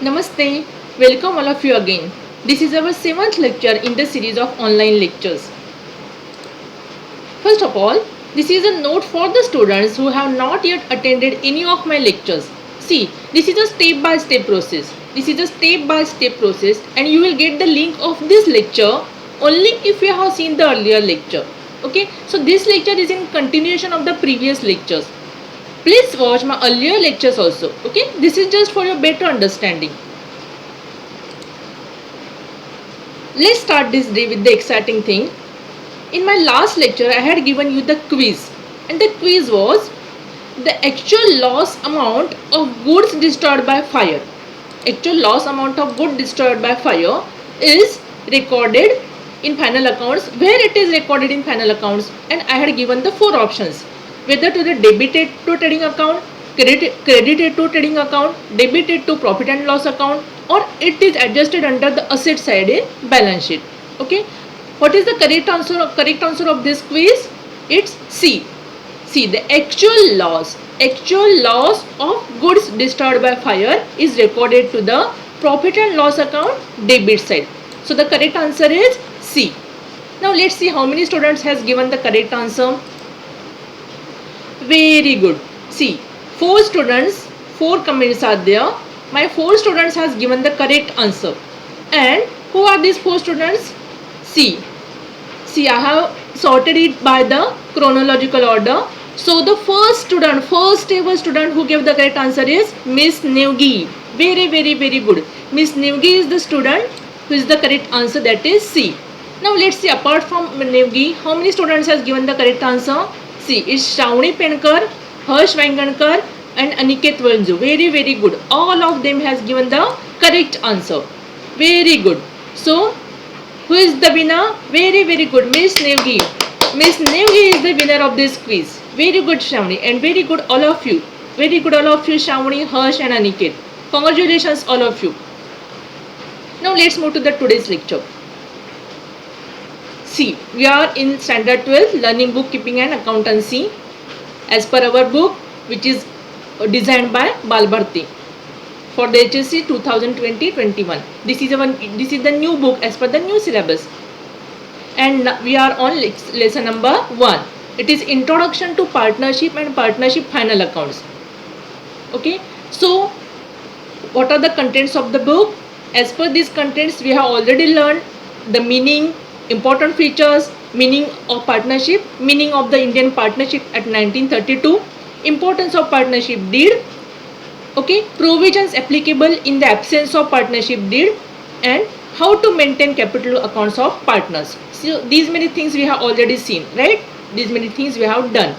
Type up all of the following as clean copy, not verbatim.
Namaste, welcome all of you again. This is our 7th lecture in the series of online lectures. First of all, this is a note for the students who have not yet attended any of my lectures. See, this is a step-by-step process. This is a step-by-step process and you will get the link of this lecture only if you have seen the earlier lecture. Okay, so this lecture is in continuation of the previous lectures. Please watch my earlier lectures also. Okay, this is just for your better understanding. Let's start this day with the exciting thing. In my last lecture, I had given you the quiz, and the quiz was the actual loss amount of goods destroyed by fire. Actual loss amount of goods destroyed by fire is recorded in final accounts. Where it is recorded in final accounts, and I had given the 4 options: whether to the debited to trading account, credited to trading account, debited to profit and loss account, or it is adjusted under the asset side in balance sheet. Okay, what is the correct answer of this quiz? It's C. See, the actual loss of goods destroyed by fire is recorded to the profit and loss account debit side. So the correct answer is C. Now let's see how many students has given the correct answer. Very good. See, 4 students, 4 comments are there. My 4 students has given the correct answer. And who are these 4 students? See, I have sorted it by the chronological order. So the first ever student who gave the correct answer is Miss Nevgi. Very good. Miss Nevgi is the student who is the correct answer, that is C. Now let's see, apart from Nevgi, how many students has given the correct answer? See, it's Shravani Penkar, Harsh Vengankar and Aniket Vanju. Very good. All of them has given the correct answer. Very good. So who is the winner? Very good. Miss Nevgi. Miss Nevgi is the winner of this quiz. Very good, Shravani, and very good all of you. Very good all of you, Shravani, Harsh and Aniket. Congratulations all of you. Now let's move to the today's lecture. See, we are in standard 12 learning bookkeeping and accountancy as per our book, which is designed by Balbharti for the HSC 2020-21. This is the new book as per the new syllabus, and we are on lesson number 1. It is introduction to partnership and partnership final accounts. Okay, so what are the contents of the book? As per these contents, we have already learned the meaning, important features, meaning of partnership, meaning of the Indian partnership at 1932, importance of partnership deed, okay, provisions applicable in the absence of partnership deed, and how to maintain capital accounts of partners. So these many things we have already seen, right? These many things we have done.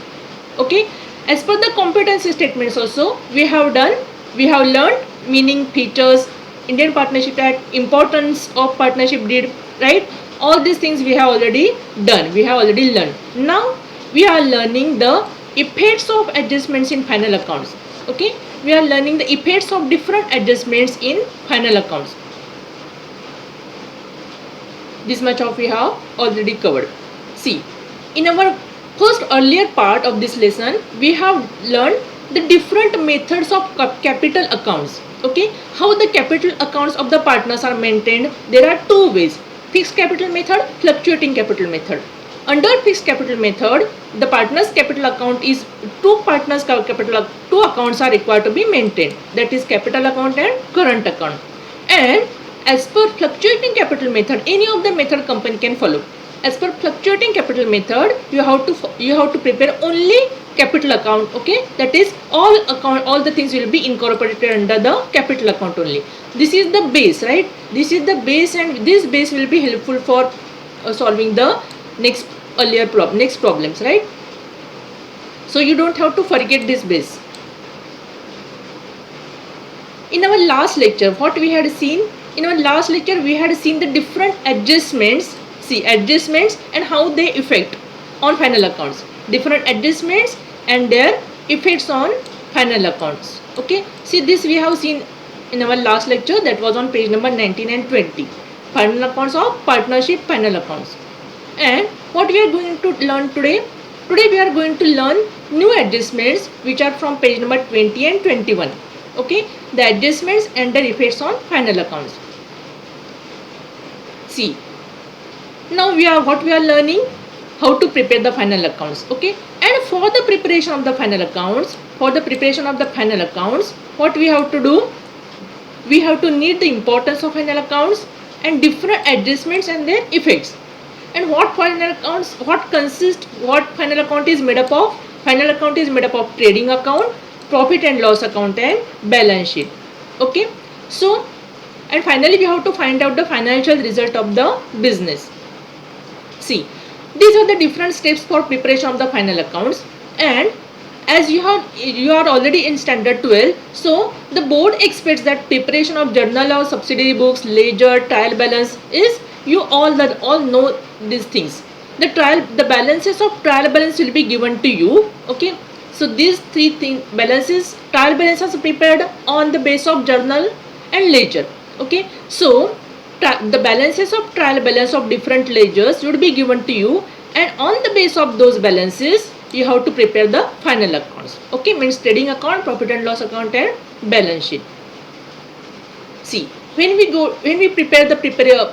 Okay, as per the competency statements also we have learned meaning, features, Indian Partnership Act, importance of partnership deed, right? All these things we have already done, we have already learned. Now we are learning the effects of adjustments in final accounts. Okay, we are learning the effects of different adjustments in final accounts. This much of we have already covered. See, in our first earlier part of this lesson, we have learned the different methods of capital accounts. Okay, how the capital accounts of the partners are maintained. There are 2 ways: fixed capital method, fluctuating capital method. Under fixed capital method, the partners capital account is 2 accounts are required to be maintained, that is capital account and current account. And as per fluctuating capital method, any of the method company can follow. As per fluctuating capital method, you have to prepare only capital account. Okay, that is all the things will be incorporated under the capital account only. This is the base, right? This is the base, and this base will be helpful for solving the next problems, right? So you don't have to forget this base. In our last lecture, what we had seen? In our last lecture, we had seen the different adjustments. See, adjustments and how they affect on final accounts. Different adjustments and their effects on final accounts. Okay, see, this we have seen in our last lecture, that was on page number 19 and 20. Final accounts of partnership final accounts. And what we are going to learn today? Today we are going to learn new adjustments which are from page number 20 and 21. Okay, the adjustments and their effects on final accounts. See, now what we are learning, how to prepare the final accounts. Okay, and for the preparation of the final accounts, what we have to do, we have to need the importance of final accounts and different adjustments and their effects. And what final accounts, what final account is made up of? Final account is made up of trading account, profit and loss account, and balance sheet. Okay, so, and finally we have to find out the financial result of the business. See, these are the different steps for preparation of the final accounts. And as you are already in standard 12, so the board expects that preparation of journal or subsidiary books, ledger, trial balance is, you all know these things. The balances of trial balance will be given to you. Okay, so these three things, trial balances are prepared on the base of journal and ledger. Okay, so the balances of trial balance of different ledgers would be given to you, and on the base of those balances you have to prepare the final accounts. Okay, means trading account, profit and loss account, and balance sheet. See, when we prepare the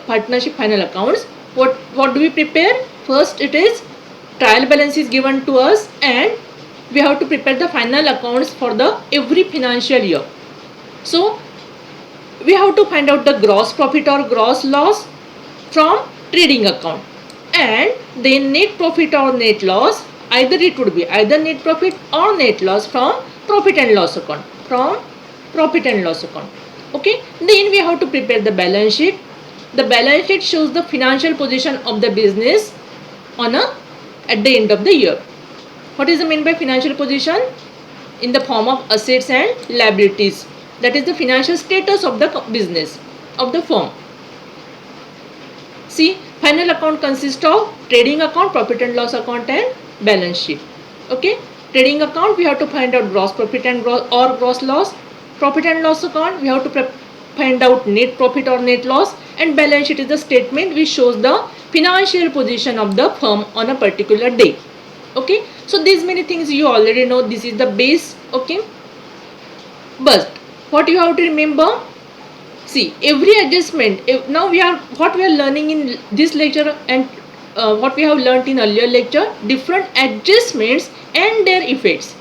partnership final accounts, what do we prepare? First, it is trial balance is given to us, and we have to prepare the final accounts for the every financial year. So we have to find out the gross profit or gross loss from trading account, and then net profit or net loss, either it would be either net profit or net loss from profit and loss account, Okay, then we have to prepare the balance sheet. The balance sheet shows the financial position of the business at the end of the year. What is the mean by financial position? In the form of assets and liabilities. That is the financial status of the business, of the firm. See, final account consists of trading account, profit and loss account, and balance sheet. Okay, trading account we have to find out gross profit and gross loss. Profit and loss account we have to find out net profit or net loss, and balance sheet is the statement which shows the financial position of the firm on a particular day. Okay, so these many things you already know. This is the base. Okay, but what you have to remember, see, every adjustment, now what we are learning in this lecture, and what we have learnt in earlier lecture, different adjustments and their effects.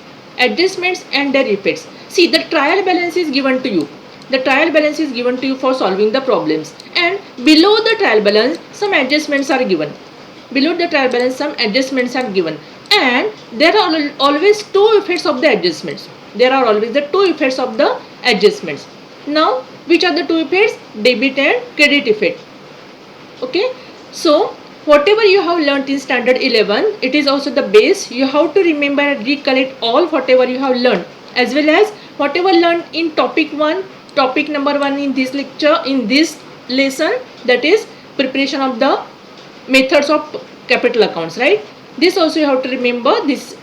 See, the trial balance is given to you. For solving the problems, and below the trial balance some adjustments are given. And there are always two effects of the adjustments. Now, which are the two effects? Debit and credit effect. Okay, so whatever you have learnt in standard 11, it is also the base. You have to remember and recollect all whatever you have learnt, as well as whatever learnt in topic number 1 in this lecture, in this lesson, that is preparation of the methods of capital accounts, right? This also you have to remember, this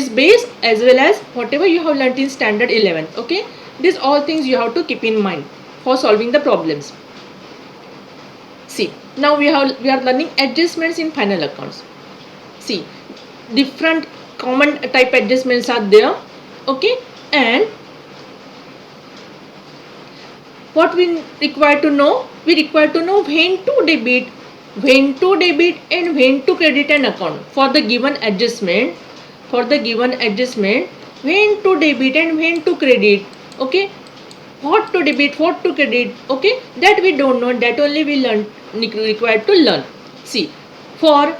base, as well as whatever you have learnt in standard 11. Okay, these all things you have to keep in mind for solving the problems. See, now we are learning adjustments in final accounts. See, different common type adjustments are there. Okay, and what we require to know? We require to know when to debit and when to credit an account for the given adjustment. When to debit and when to credit. Okay, what to debit, what to credit. Okay, that we don't know. That only we required to learn. See, for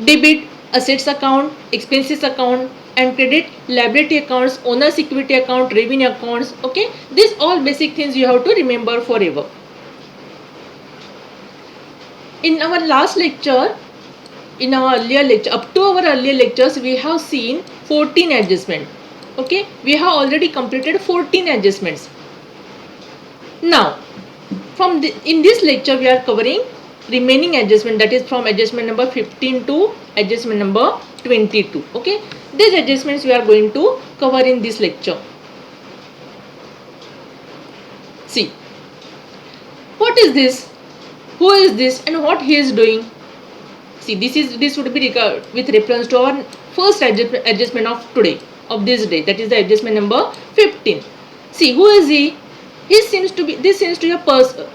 debit, assets account, expenses account, and credit, liability accounts, owner's equity account, revenue accounts. Okay, these all basic things you have to remember forever. In our last lecture, up to our earlier lectures, we have seen 14 adjustments. Okay, we have already completed 14 adjustments. Now, in this lecture, we are covering remaining adjustment, that is from adjustment number 15 to adjustment number 22. Okay, these adjustments we are going to cover in this lecture. See, what is this? Who is this, and what he is doing? See, this would be with reference to our first adjustment of today, of this day, that is the adjustment number 15. See, who is he? He seems to be. This seems to be a person.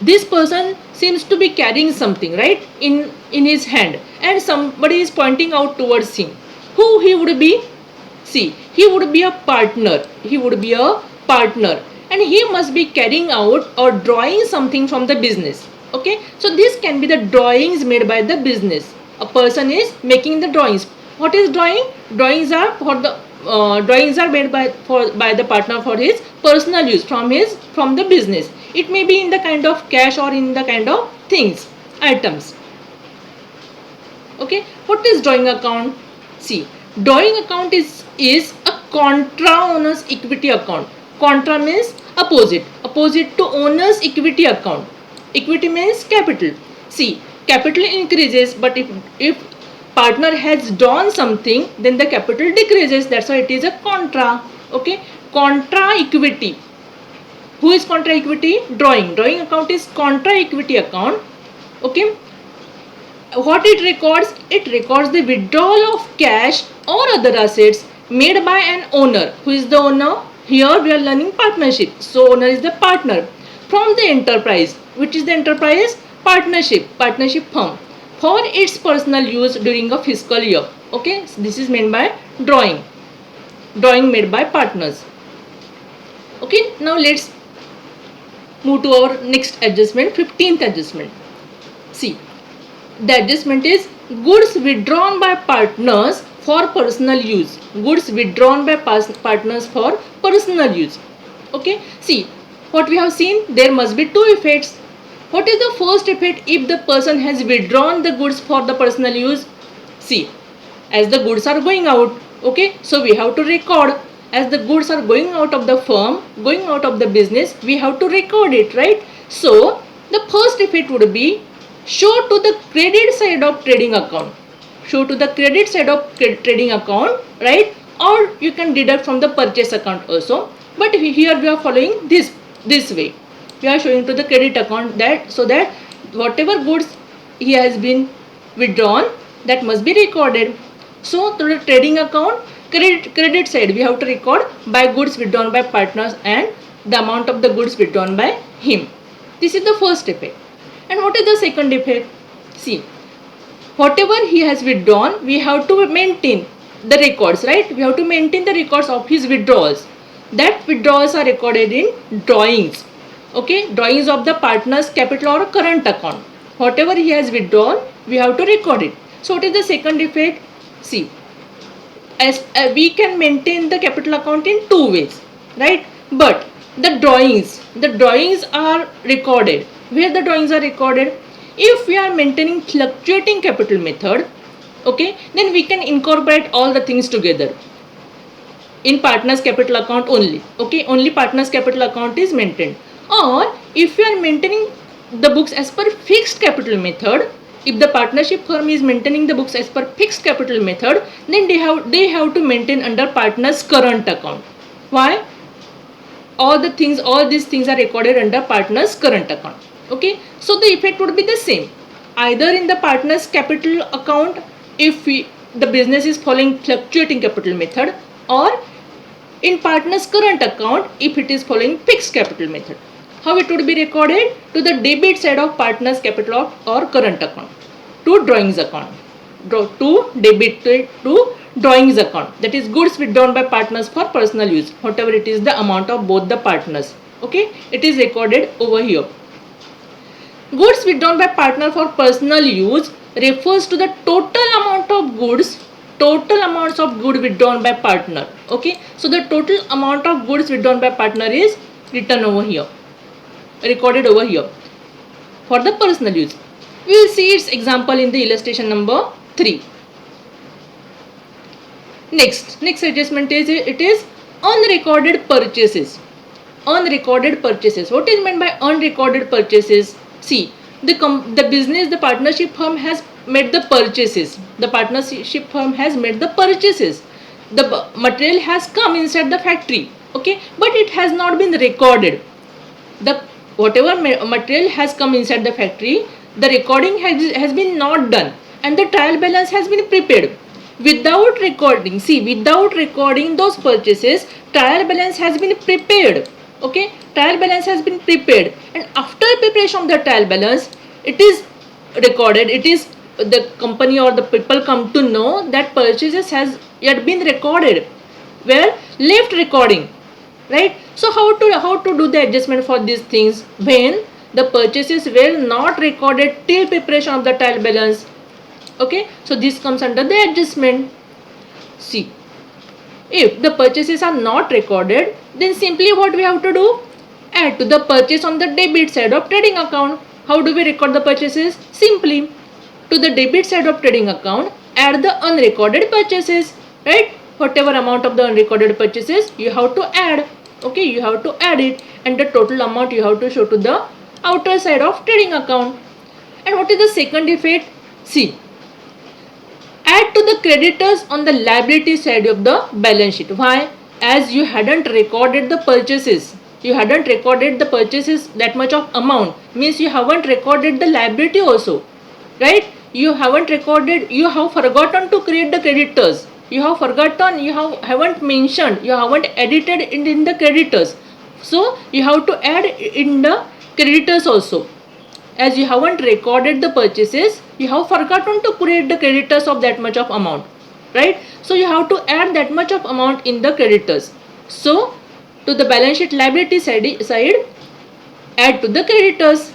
This person seems to be carrying something, right, in his hand, and somebody is pointing out towards him. Who he would be? See, he would be a partner. He would be a partner, and he must be carrying out or drawing something from the business. Okay, so this can be the drawings made by the business. A person is making the drawings. What is drawing? Drawings are for the drawings are made by the partner for his personal use from the business. It may be in the kind of cash or in the kind of things, items. Okay, what is drawing account? See, drawing account is a contra owners equity account. Contra means opposite to owners equity account. Equity means capital. See, capital increases, but if partner has done something, then the capital decreases. That's why it is a contra. Okay, contra equity. Who is contra equity? Drawing account is contra equity account. Okay, what it records? It records the withdrawal of cash or other assets made by an owner. Who is the owner? Here we are learning partnership. So owner is the partner from the enterprise. Which is the enterprise? Partnership firm, for its personal use during a fiscal year. Okay, so this is meant by drawing made by partners. Okay, now let's move to our next adjustment, 15th adjustment. See, the adjustment is goods withdrawn by partners for personal use. Goods withdrawn by partners for personal use. Okay, see, what we have seen, there must be two effects. What is the first effect if the person has withdrawn the goods for the personal use? See, as the goods are going out, okay, so we have to record. As the goods are going out of the firm, going out of the business, we have to record it, right? So the first effect would be show to the credit side of trading account. Show to the credit side of trading account, right? Or you can deduct from the purchase account also. But here we are following this way. We are showing to the credit account, that so that whatever goods he has been withdrawn, that must be recorded. So to the trading account, credit side, we have to record by goods withdrawn by partners and the amount of the goods withdrawn by him. This is the first effect. And what is the second effect? See, whatever he has withdrawn, we have to maintain the records, right? We have to maintain the records of his withdrawals. That withdrawals are recorded in drawings. Okay, drawings of the partner's capital or current account. Whatever he has withdrawn, we have to record it. So what is the second effect? See, as we can maintain the capital account in two ways, right? But the drawings are recorded. Where the drawings are recorded? If we are maintaining fluctuating capital method, okay, then we can incorporate all the things together in partner's capital account only. Okay, only partner's capital account is maintained. Or if we are maintaining the books as per fixed capital method, if the partnership firm is maintaining the books as per fixed capital method, then they have to maintain under partner's current account. Why? All these things are recorded under partner's current account. Okay, so the effect would be the same. Either in the partner's capital account, if the business is following fluctuating capital method, or in partner's current account if it is following fixed capital method. How it would be recorded? To the debit side of partner's capital or current account, to drawings account, to debit to drawings account, that is goods withdrawn by partners for personal use, whatever it is the amount of both the partners. Okay, it is recorded over here. Goods withdrawn by partner for personal use refers to the total amount of goods, total amounts of goods withdrawn by partner. Okay, so the total amount of goods withdrawn by partner is written over here, recorded over here for the personal use. We will see its example in the illustration number 3. Next adjustment is unrecorded purchases. Unrecorded purchases. What is meant by unrecorded purchases? See, the partnership firm has made the purchases. The partnership firm has made the purchases. The material has come inside the factory. Okay, but it has not been recorded. Whatever material has come inside the factory, the recording has been not done, and the trial balance has been prepared. without recording, see, without recording those purchases, trial balance has been prepared. Okay, trial balance has been prepared, and after preparation of the trial balance, it is recorded. It is the company or the people come to know that purchases has yet been recorded, where left recording, right? So how to do the adjustment for these things when the purchases were not recorded till preparation of the trial balance? Okay, so this comes under the adjustment. See, if the purchases are not recorded, then simply what we have to do? Add to the purchase on the debit side of trading account. How do we record the purchases? Simply, to the debit side of trading account, add the unrecorded purchases, right? Whatever amount of the unrecorded purchases you have to add. Okay, you have to add it, and the total amount you have to show to the outer side of trading account. And what is the second effect? See, add to the creditors on the liability side of the balance sheet. Why? As you hadn't recorded the purchases, you hadn't recorded the purchases that much of amount, means you haven't recorded the liability also, right? You haven't recorded, you have forgotten to create the creditors, you have forgotten, you haven't mentioned, you haven't edited in the creditors, so you have to add in the creditors also. As you haven't recorded the purchases, you have forgotten to create the creditors of that much of amount, right? So you have to add that much of amount in the creditors. So to the balance sheet liability side, add to the creditors,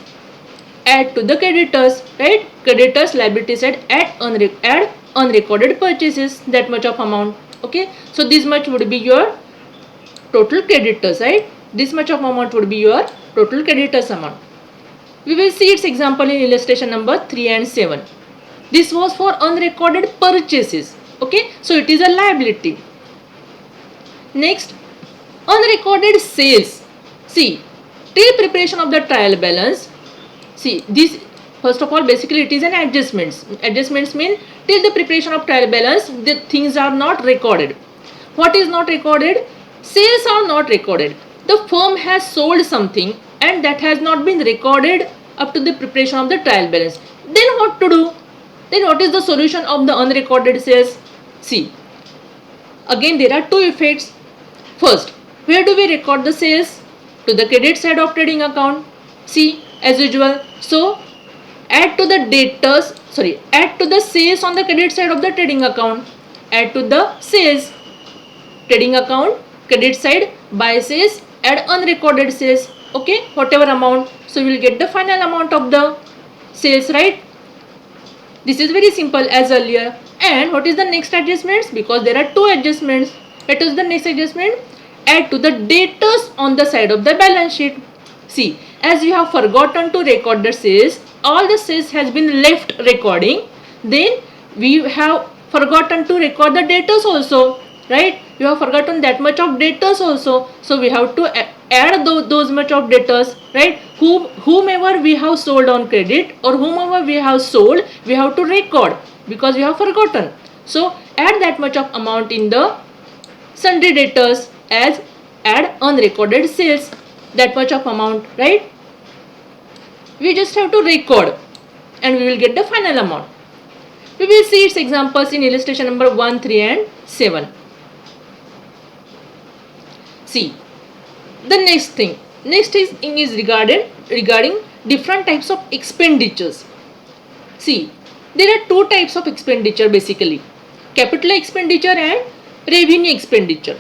add to the creditors, right? Creditors liability side, add unrecorded purchases, that much of amount. Okay, so this much would be your total creditors, right? This much of amount would be your total creditors amount. We will see its example in illustration number 3 and 7. This was for unrecorded purchases. Okay, so it is a liability. Next, unrecorded sales. See, till preparation of the trial balance, see, this first of all, basically it is an adjustments. Adjustments mean till the preparation of trial balance, the things are not recorded. What is not recorded? Sales are not recorded. The firm has sold something and that has not been recorded up to the preparation of the trial balance. Then what to do? Then what is the solution of the unrecorded sales? See, again there are two effects. First, where do we record the sales? To the credit side of trading account. See, as usual, so add to the sales on the credit side of the trading account. Add to the sales, trading account, credit side, buy sales, add unrecorded sales. Okay, whatever amount, so we will get the final amount of the sales, right? This is very simple as earlier. And what is the next adjustments? Because there are two adjustments. What is the next adjustment? Add to the debtors on the side of the balance sheet. See, as you have forgotten to record the sales, all the sales has been left recording, then we have forgotten to record the debtors also, right? You have forgotten that much of debtors also, so we have to add those much of debtors, right? Whomever we have sold on credit or whomever we have sold, we have to record because we have forgotten. So add that much of amount in the sundry debtors as add unrecorded sales, that much of amount, right? We just have to record and we will get the final amount. We will see its examples in illustration number 1, 3 and 7. See, the next thing is regarding different types of expenditures. See, there are two types of expenditure basically, capital expenditure and revenue expenditure.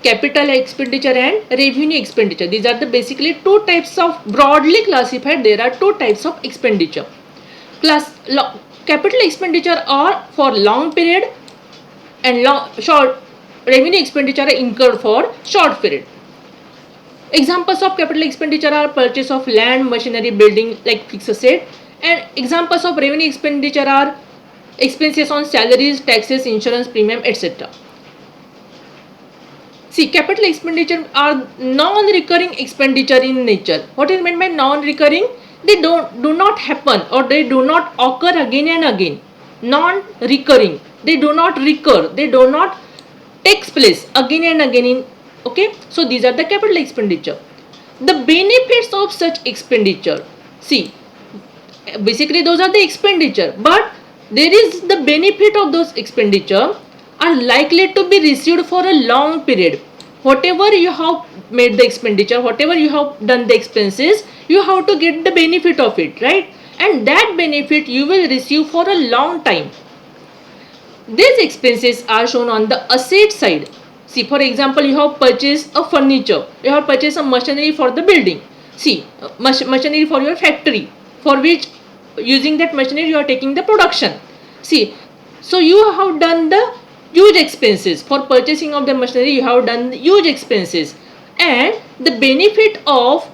Capital expenditure and revenue expenditure, these are the basically two types of, broadly classified there are two types of expenditure. Capital expenditure are for long period and short revenue expenditure are incurred for short period. Examples of capital expenditure are purchase of land, machinery, building like fixed asset, and examples of revenue expenditure are expenses on salaries, taxes, insurance premium, etc. See, capital expenditure are non-recurring expenditure in nature. What is meant by non-recurring? They do not happen or they do not occur again and again. Non-recurring, they do not recur, they do not takes place again and again in, okay, so these are the capital expenditure. The benefits of such expenditure, see, basically those are the expenditure, but there is the benefit of those expenditure are likely to be received for a long period. Whatever you have made the expenditure, whatever you have done the expenses, you have to get the benefit of it, right? And that benefit you will receive for a long time. These expenses are shown on the asset side. See, for example, you have purchased a furniture, you have purchased a machinery for the building. See, machinery for your factory, for which using that machinery you are taking the production. See, so you have done the huge expenses for purchasing of the machinery, you have done huge expenses, and the benefit of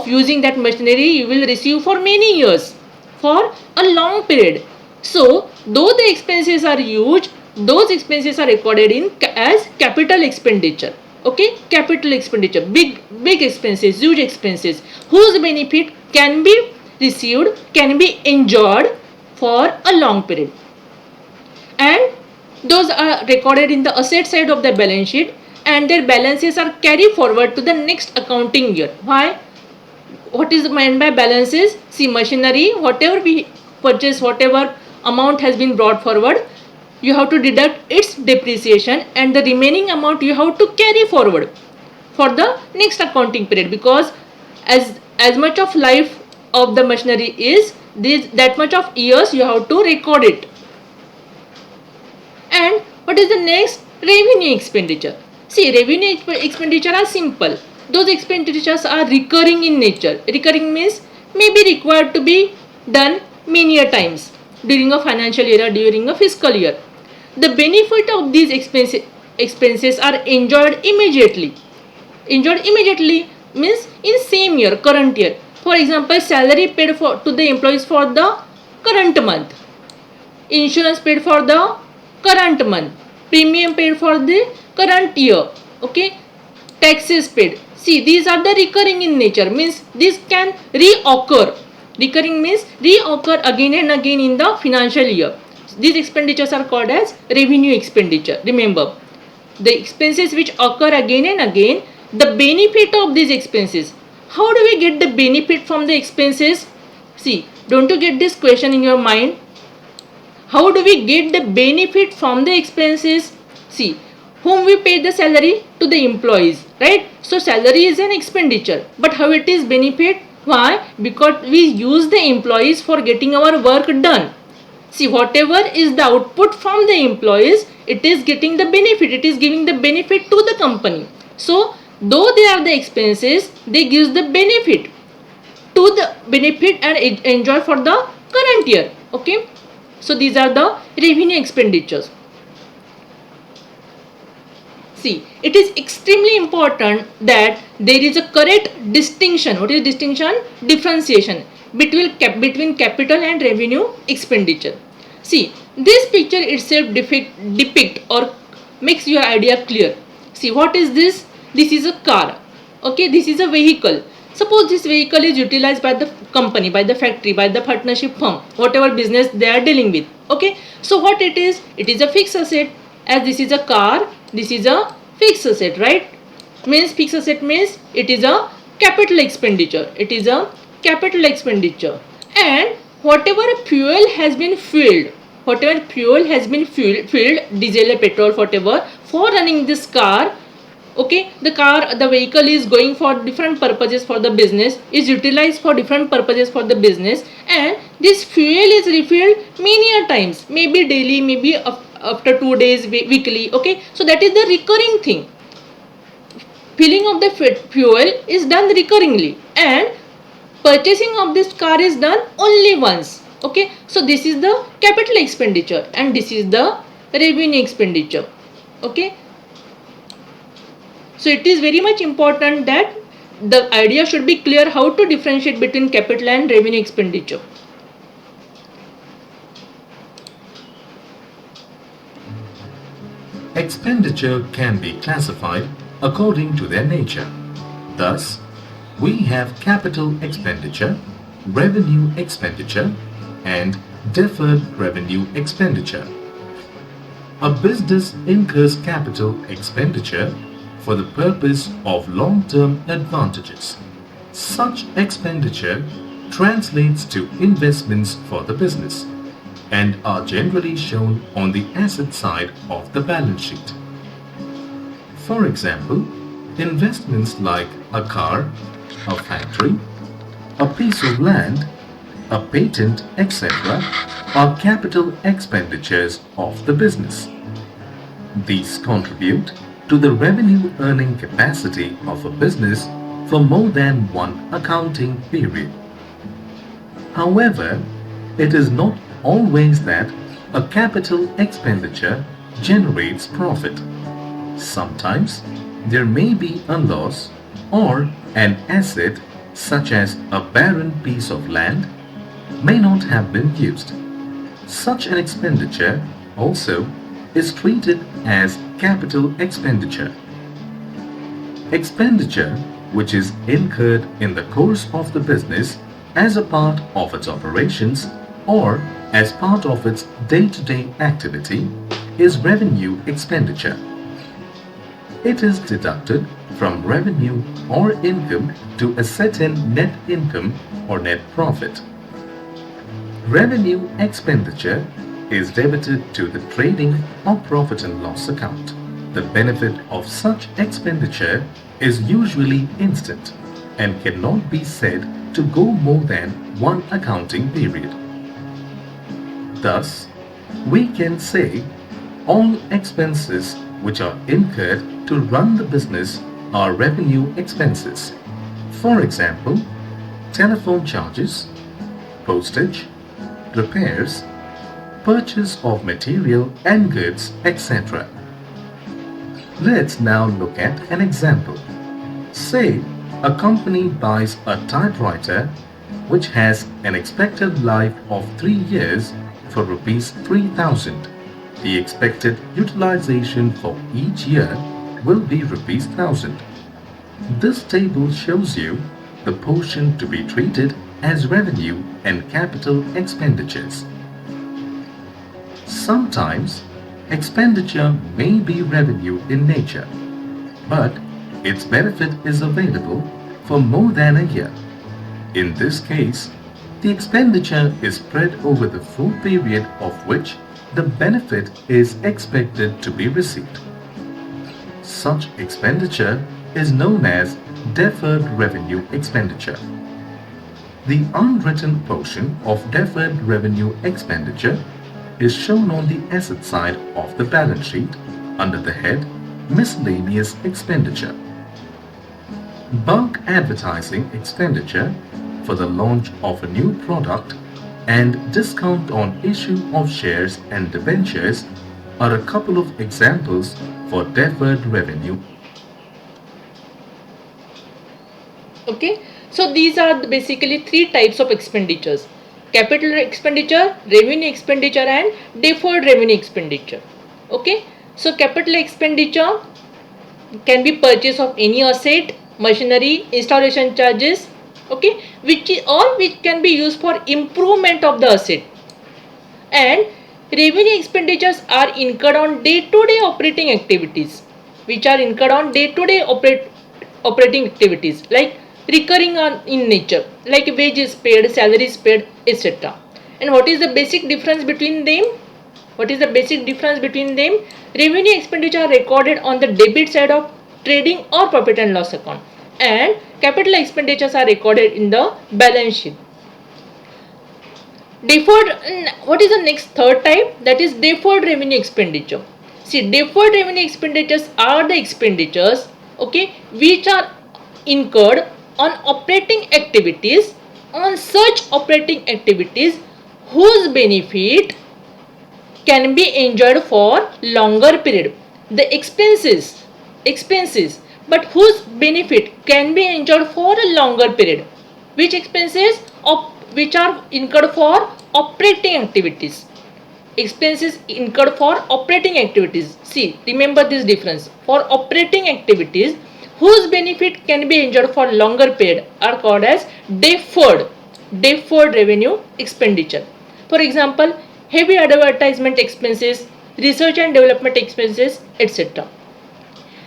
using that machinery you will receive for many years, for a long period. So though the expenses are huge, those expenses are recorded in as capital expenditure. Okay, capital expenditure, big expenses, huge expenses, whose benefit can be received, can be enjoyed for a long period, and those are recorded in the asset side of the balance sheet, and their balances are carried forward to the next accounting year. Why? What is meant by balances? See, machinery, whatever we purchase, whatever amount has been brought forward, you have to deduct its depreciation, and the remaining amount you have to carry forward for the next accounting period, because as much of life of the machinery is this, that much of years you have to record it. And what is the next? Revenue expenditure. See, revenue expenditure are simple. Those expenditures are recurring in nature. Recurring means may be required to be done many a times during a financial year or during a fiscal year. The benefit of these expenses are enjoyed immediately. Enjoyed immediately means in same year, current year. For example, salary paid to the employees for the current month, insurance paid for the current month, premium paid for the current year, okay, taxes paid. See, these are the recurring in nature, means this can reoccur. Recurring means reoccur again and again in the financial year. These expenditures are called as revenue expenditure. Remember, the expenses which occur again and again, the benefit of these expenses. How do we get the benefit from the expenses? See, don't you get this question in your mind? How do we get the benefit from the expenses? See, whom we pay the salary? To the employees, right? So salary is an expenditure, but how it is benefit? Why? Because we use the employees for getting our work done. See, whatever is the output from the employees, it is getting the benefit, it is giving the benefit to the company. So though they are the expenses, they gives the benefit to the benefit and enjoy for the current year. Okay, so these are the revenue expenditures. See, it is extremely important that there is a correct distinction. What is distinction? Differentiation between capital and revenue expenditure. See, this picture itself depict or makes your idea clear. See, what is this? This is a car. Okay, this is a vehicle. Suppose this vehicle is utilized by the company, by the factory, by the partnership firm, whatever business they are dealing with. Okay, so what it is? It is a fixed asset. As this is a car, this is a fixed asset, right? Means fixed asset means it is a capital expenditure. It is a capital expenditure. And whatever fuel has been filled, diesel or petrol, whatever, for running this car, okay, the vehicle is going for different purposes for the business, is utilized for different purposes for the business, and this fuel is refilled many a times, maybe daily, maybe after 2 days, weekly. Okay, so that is the recurring thing. Filling of the fuel is done recurringly, and purchasing of this car is done only once. Okay, so this is the capital expenditure and this is the revenue expenditure. Okay, so it is very much important that the idea should be clear how to differentiate between capital and revenue expenditure. Expenditure can be classified according to their nature. Thus, we have capital expenditure, revenue expenditure, and deferred revenue expenditure. A business incurs capital expenditure for the purpose of long-term advantages. Such expenditure translates to investments for the business. and are generally shown on the asset side of the balance sheet. For example, investments like a car, a factory, a piece of land, a patent, etc., are capital expenditures of the business. These contribute to the revenue earning capacity of a business for more than one accounting period. However, it is not always that a capital expenditure generates profit. Sometimes there may be a loss or an asset such as a barren piece of land may not have been used. Such an expenditure also is treated as capital expenditure. Expenditure which is incurred in the course of the business as a part of its operations or as part of its day-to-day activity is revenue expenditure. It is deducted from revenue or income to ascertain net income or net profit. Revenue expenditure is debited to the trading or profit and loss account. The benefit of such expenditure is usually instant and cannot be said to go more than one accounting period. Thus, we can say all expenses which are incurred to run the business are revenue expenses. For example, telephone charges, postage, repairs, purchase of material and goods, etc. Let's now look at an example. Say a company buys a typewriter which has an expected life of 3 years for rupees 3,000. The expected utilization for each year will be rupees 1,000. This table shows you the portion to be treated as revenue and capital expenditures. Sometimes expenditure may be revenue in nature, but its benefit is available for more than a year. In this case, the expenditure is spread over the full period of which the benefit is expected to be received. Such expenditure is known as deferred revenue expenditure. The unwritten portion of deferred revenue expenditure is shown on the asset side of the balance sheet under the head Miscellaneous Expenditure. Bulk advertising expenditure for the launch of a new product and discount on issue of shares and debentures are a couple of examples for deferred revenue. Okay, so these are basically three types of expenditures: capital expenditure, revenue expenditure, and deferred revenue expenditure. Okay, so capital expenditure can be purchase of any asset, machinery, installation charges, okay, which can be used for improvement of the asset. And revenue expenditures are incurred on day-to-day operating activities, which are incurred on day-to-day operating activities like recurring in nature, like wages paid, salaries paid, etc. And what is the basic difference between them? Revenue expenditure are recorded on the debit side of trading or profit and loss account, and capital expenditures are recorded in the balance sheet. Deferred, what is the next third type? That is deferred revenue expenditure. See, deferred revenue expenditures are the expenditures, okay, which are incurred on operating activities, on such operating activities whose benefit can be enjoyed for longer period. The expenses, but whose benefit can be enjoyed for a longer period. Which expenses? Which are incurred for operating activities. Expenses incurred for operating activities. See, remember this difference. For operating activities whose benefit can be enjoyed for longer period are called as deferred revenue expenditure. For example, heavy advertisement expenses, research and development expenses, etc.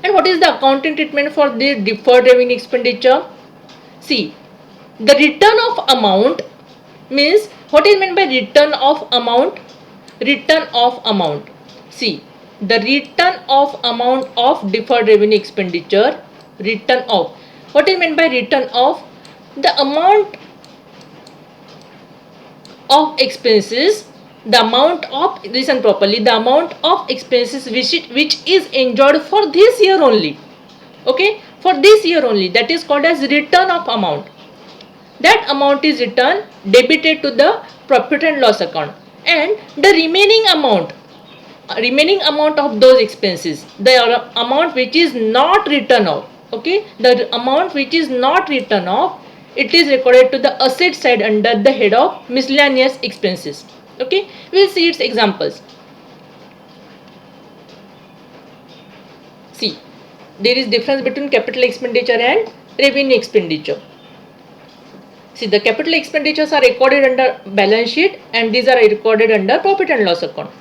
And what is the accounting treatment for the deferred revenue expenditure? See, the return of amount means, what is meant by return of amount? return of amount. See, the return of amount of deferred revenue expenditure, return of. What is meant by return of? The amount of expenses, the amount of, listen properly, the amount of expenses which is enjoyed for this year only. Okay, for this year only, that is called as return of amount. That amount is returned, debited to the profit and loss account, and the remaining amount of those expenses, the amount which is not written off, okay, the amount which is not written off, it is recorded to the asset side under the head of miscellaneous expenses. Okay, we will see its examples. See, there is difference between capital expenditure and revenue expenditure. See, the capital expenditures are recorded under balance sheet and these are recorded under profit and loss account.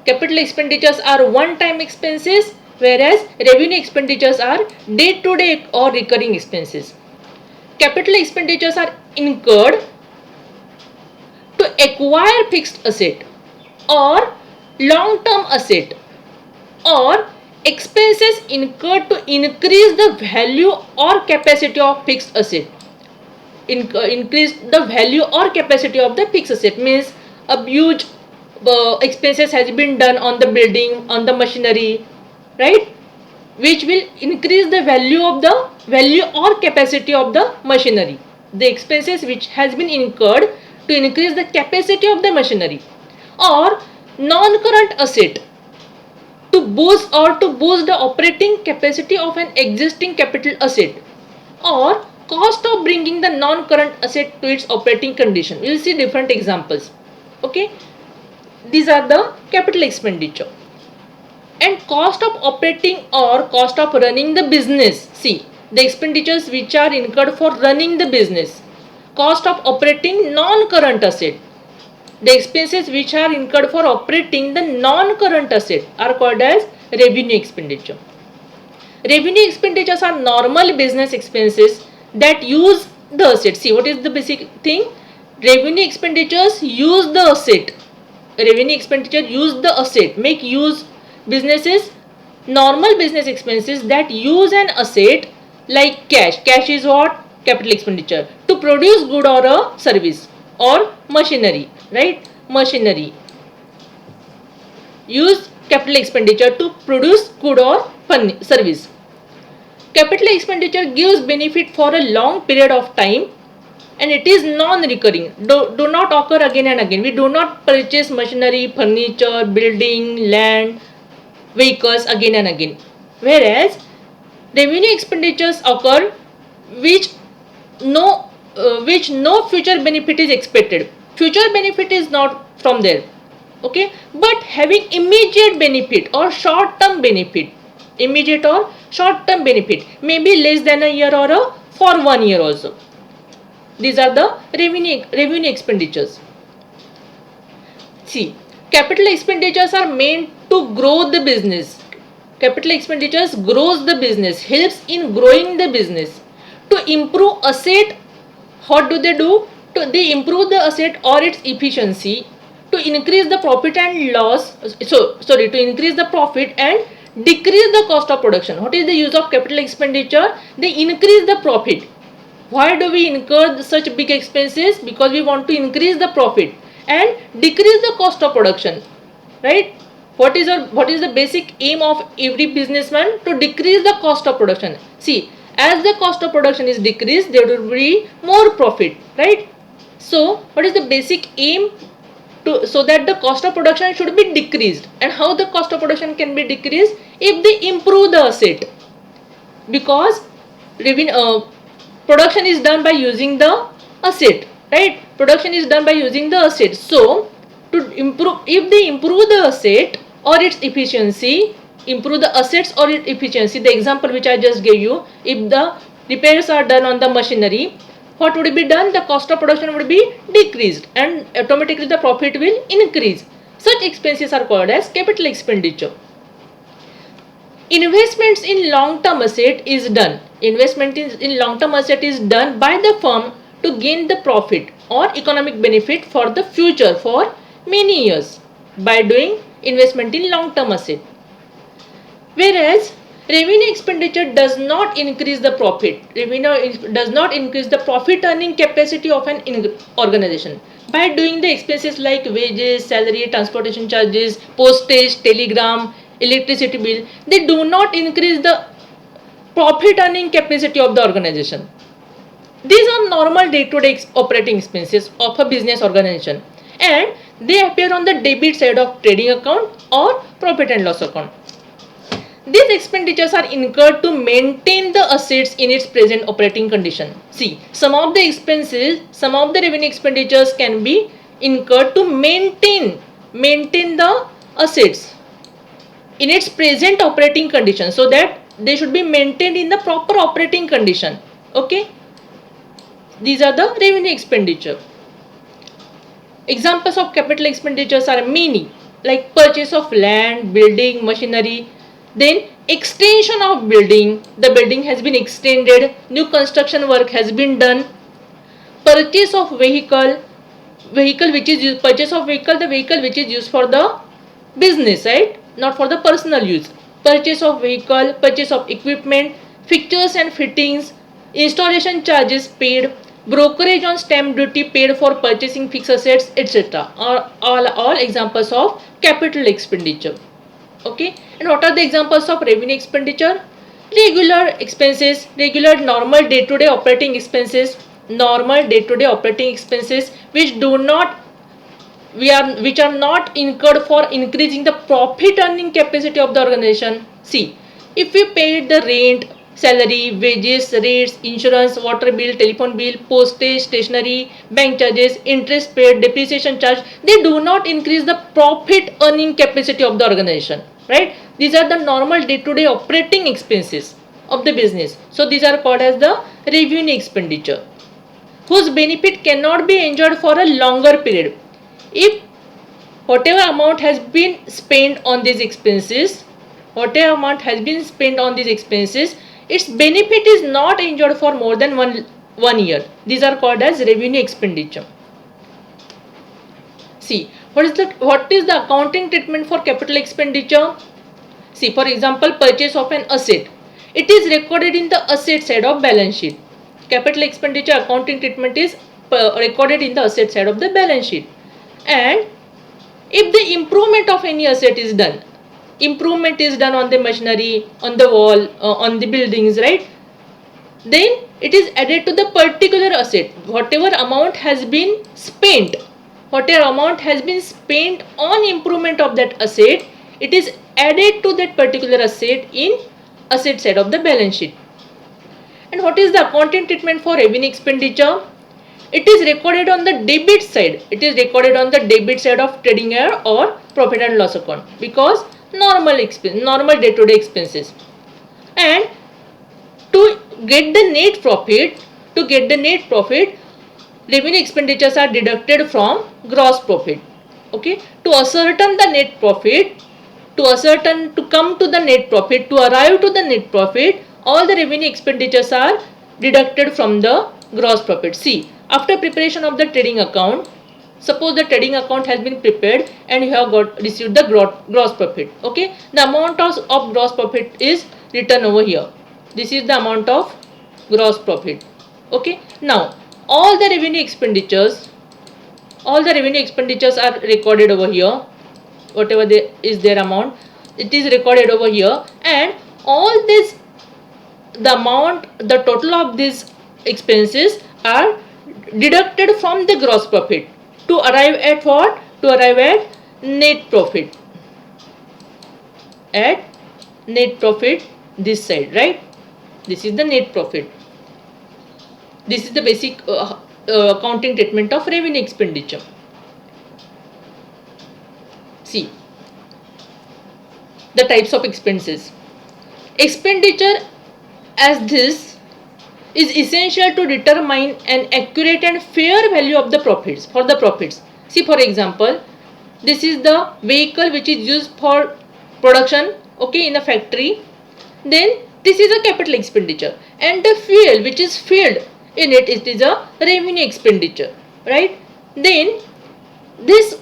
Capital expenditures are one-time expenses, whereas revenue expenditures are day-to-day or recurring expenses. Capital expenditures are incurred to acquire fixed asset or long-term asset, or expenses incurred to increase the value or capacity of fixed asset. Increase the value or capacity of the fixed asset means a huge expenses has been done on the building, on the machinery, right, which will increase the value or capacity of the machinery. The expenses which has been incurred to increase the capacity of the machinery, or non-current asset to boost the operating capacity of an existing capital asset, or cost of bringing the non-current asset to its operating condition. We will see different examples. Okay, these are the capital expenditure. And cost of operating or cost of running the business. See, the expenditures which are incurred for running the business. Cost of operating non-current asset. The expenses which are incurred for operating the non-current asset are called as revenue expenditure. Revenue expenditures are normal business expenses that use the asset. See, what is the basic thing? Revenue expenditures use the asset. Revenue expenditure use the asset, make use businesses, normal business expenses that use an asset like cash. Cash is what? Capital expenditure. To produce good or a service, or machinery, right? Machinery. Use capital expenditure to produce good or service. Capital expenditure gives benefit for a long period of time and it is non-recurring, do not occur again and again. We do not purchase machinery, furniture, building, land, vehicles again and again. Whereas revenue expenditures occur which no future benefit is expected. Future benefit is not from there. Okay, but having immediate benefit or short-term benefit, immediate or short-term benefit, maybe less than a year or for 1 year also. These are the revenue expenditures. See, capital expenditures are meant to grow the business. Capital expenditures grows the business, helps in growing the business. To improve asset, what do? They improve the asset or its efficiency, to increase the profit and loss. To increase the profit and decrease the cost of production. What is the use of capital expenditure? They increase the profit. Why do we incur such big expenses? Because we want to increase the profit and decrease the cost of production, right? What is the basic aim of every businessman? To decrease the cost of production. See, as the cost of production is decreased, there will be more profit, right? So, what is the basic aim? So that the cost of production should be decreased. And how the cost of production can be decreased? If they improve the asset. Because production is done by using the asset, right? Production is done by using the asset. So, if they improve the asset or its efficiency, improve the assets or its efficiency, the example which I just gave you, if the repairs are done on the machinery, what would be done? The cost of production would be decreased and automatically the profit will increase. Such expenses are called as capital expenditure. Investments in long-term asset is done. Investment in long-term asset is done by the firm to gain the profit or economic benefit for the future, for many years by doing investment in long-term asset. Whereas revenue expenditure does not increase the profit. Revenue does not increase the profit earning capacity of an organization by doing the expenses like wages, salary, transportation charges, postage, telegram, electricity bill. They do not increase the profit earning capacity of the organization. These are normal day-to-day operating expenses of a business organization, and they appear on the debit side of trading account or profit and loss account. These expenditures are incurred to maintain the assets in its present operating condition. See, some of the expenses, some of the revenue expenditures can be incurred to maintain the assets in its present operating condition, so that they should be maintained in the proper operating condition. Okay, these are the revenue expenditure. Examples of capital expenditures are many, like purchase of land, building, machinery. Then extension of building, the building has been extended, new construction work has been done. Purchase of vehicle which is used, purchase of vehicle, the vehicle which is used for the business, right, not for the personal use. Purchase of vehicle, purchase of equipment, fixtures and fittings, installation charges paid, brokerage on stamp duty paid for purchasing fixed assets, etc. are all examples of capital expenditure. Okay, and what are the examples of revenue expenditure? Regular expenses, regular normal day-to-day operating expenses, which are not incurred for increasing the profit earning capacity of the organization. See, if we paid the rent, salary, wages, rates, insurance, water bill, telephone bill, postage, stationery, bank charges, interest paid, depreciation charge, they do not increase the profit earning capacity of the organization, right? These are the normal day-to-day operating expenses of the business. So these are called as the revenue expenditure, whose benefit cannot be enjoyed for a longer period. If whatever amount has been spent on these expenses, its benefit is not enjoyed for more than one year. These are called as revenue expenditure. See, what is the accounting treatment for capital expenditure? See, for example, purchase of an asset. It is recorded in the asset side of balance sheet. Capital expenditure accounting treatment is recorded in the asset side of the balance sheet. And if the improvement of any asset is done, on the machinery, on the wall, on the buildings, right, then it is added to the particular asset. Whatever amount has been spent on improvement of that asset, it is added to that particular asset in asset side of the balance sheet. And what is the accounting treatment for revenue expenditure? It is recorded on the debit side. Of trading or profit and loss account, because normal day-to-day expenses. And to get the net profit, revenue expenditures are deducted from gross profit. Okay, to ascertain the net profit, to come to the net profit, to arrive to the net profit, all the revenue expenditures are deducted from the gross profit. See, after preparation of the trading account, suppose the trading account has been prepared and you have received the gross profit. Okay, the amount of gross profit is written over here. This is the amount of gross profit. Okay, now all the revenue expenditures are recorded over here. Whatever is their amount, it is recorded over here, and all this, the total of these expenses are deducted from the gross profit to arrive at what? To arrive at net profit. This side, right? This is the net profit. This is the basic accounting treatment of revenue expenditure. See, the types of expenses. Expenditure as this is essential to determine an accurate and fair value of the profits, See, for example, this is the vehicle which is used for production, okay, in a factory. Then this is a capital expenditure, and the fuel which is filled in it is a revenue expenditure, right? Then this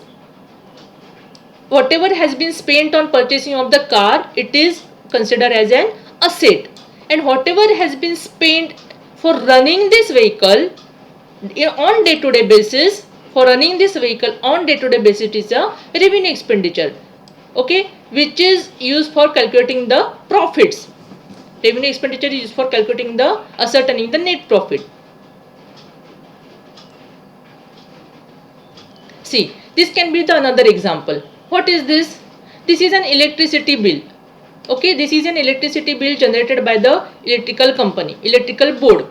whatever has been spent on purchasing of the car, it is considered as an asset, and whatever has been spent for running this vehicle on day-to-day basis, for running this vehicle on day-to-day basis, it is a revenue expenditure, okay, which is used for calculating the profits. Revenue expenditure is used for calculating the ascertaining the net profit. See, this can be the another example. What is this? This is an electricity bill. Okay, this is an electricity bill generated by the electrical company, electrical board.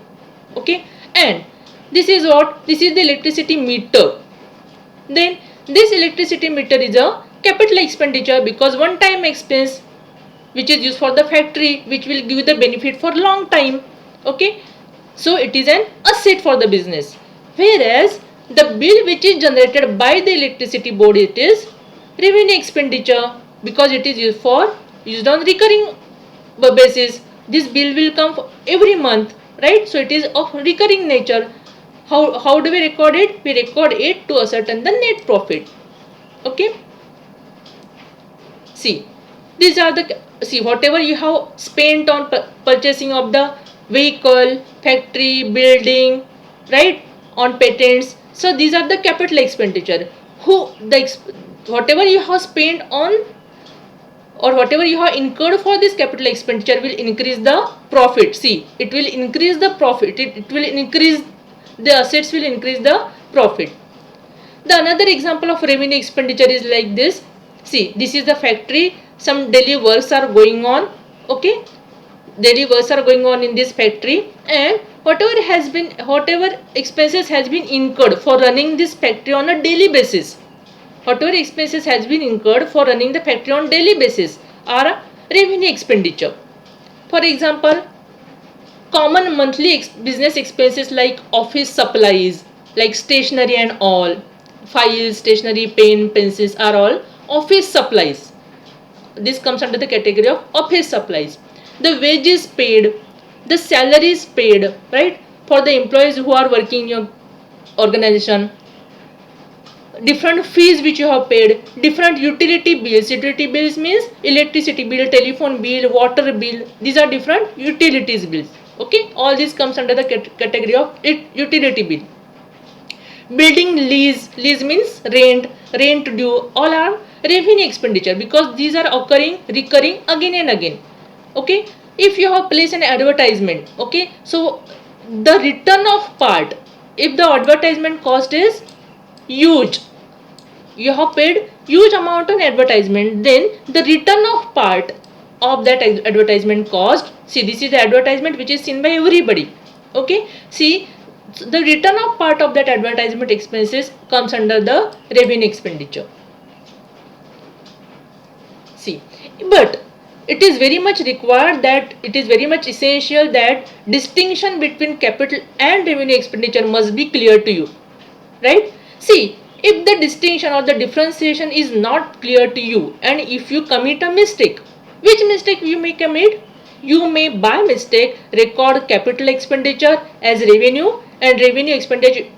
Okay, and this is what? This is the electricity meter. Then this electricity meter is a capital expenditure because one time expense which is used for the factory, which will give the benefit for long time. Okay, so it is an asset for the business. Whereas the bill which is generated by the electricity board, it is revenue expenditure because it is used on recurring basis. This bill will come every month, right? So it is of recurring nature. How do we record it? We record it to ascertain the net profit. Okay. See, these are the, see, whatever you have spent on purchasing of the vehicle, factory, building, right, on patents. So these are the capital expenditure. Whatever you have spent on or whatever you have incurred for this capital expenditure will increase the profit. See, it will increase the profit. It will increase the assets, will increase the profit. The another example of revenue expenditure is like this. See, this is the factory. Some daily works are going on. Okay, daily works are going on in this factory, and whatever expenses has been incurred for running this factory on a daily basis. Whatever expenses has been incurred for running the factory on daily basis are revenue expenditure. For example, common monthly business expenses like office supplies, like stationery and all, files, stationery, pen, pencils are all office supplies. This comes under the category of office supplies. The wages paid, the salaries paid, right, for the employees who are working in your organization, different fees which you have paid, different utility bills. Utility bills means electricity bill, telephone bill, water bill. These are different utilities bills. Okay, all this comes under the category of utility bill. Building lease means rent due, all are revenue expenditure because these are recurring again and again. Okay, if you have placed an advertisement, okay, so the return of part, if the advertisement cost is huge, you have paid huge amount on advertisement, then the return of part of that advertisement cost, see, this is the advertisement which is seen by everybody. Okay, see, the return of part of that advertisement expenses comes under the revenue expenditure. See, but it is very much required that it is very much essential that distinction between capital and revenue expenditure must be clear to you, right? See, if the distinction or the differentiation is not clear to you, and if you commit a mistake, which mistake you may commit? You may by mistake record capital expenditure as revenue and revenue expenditure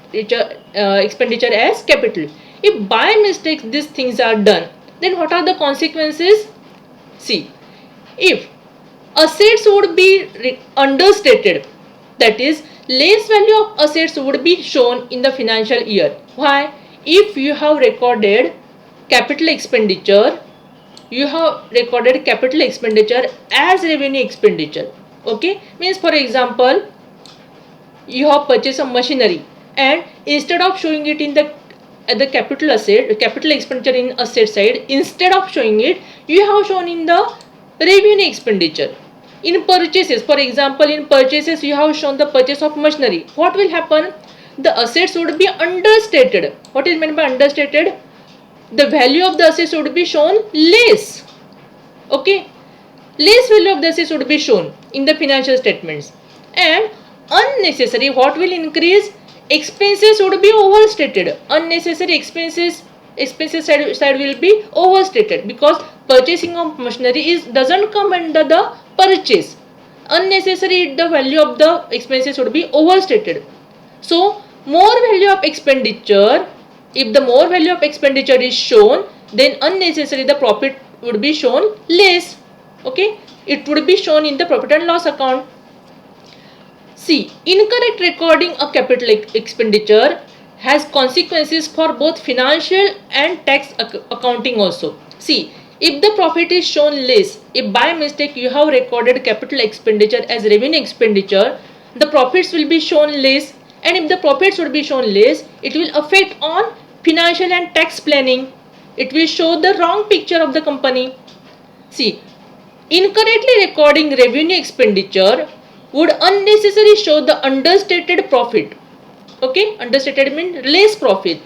as capital. If by mistake these things are done, then what are the consequences? See, if assets would be understated, that is, less value of assets would be shown in the financial year. Why? If you have recorded capital expenditure, you have recorded capital expenditure as revenue expenditure. Okay, means for example, you have purchased some machinery, and instead of showing it in the capital expenditure in asset side, instead of showing it, you have shown in the revenue expenditure. In purchases, for example, in purchases you have shown the purchase of machinery. What will happen? The assets would be understated. What is meant by understated? The value of the assets would be shown less. Okay, less value of the assets would be shown in the financial statements, and unnecessary, what will increase? Expenses would be overstated. Unnecessary expenses side will be overstated because purchasing of machinery doesn't come under the purchase. Unnecessary, the value of the expenses would be overstated. So more value of expenditure, if the more value of expenditure is shown, then unnecessary the profit would be shown less. Okay, it would be shown in the profit and loss account. C. Incorrect recording a capital expenditure has consequences for both financial and tax accounting also. See, if the profit is shown less, if by mistake you have recorded capital expenditure as revenue expenditure, the profits will be shown less, and if the profits would be shown less, it will affect on financial and tax planning. It will show the wrong picture of the company. See, incorrectly recording revenue expenditure would unnecessarily show the understated profit. Okay, understated means less profit,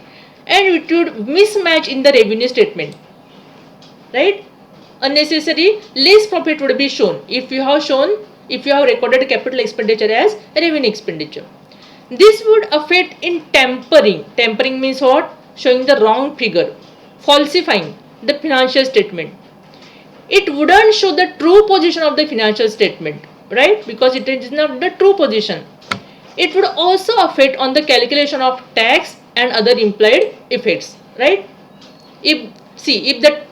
and it would mismatch in the revenue statement. Right? Unnecessary less profit would be shown if you have recorded capital expenditure as revenue expenditure. This would affect in tampering. Tampering means what? Showing the wrong figure, falsifying the financial statement. It wouldn't show the true position of the financial statement, right? Because it is not the true position. It would also affect on the calculation of tax and other implied effects, right? If the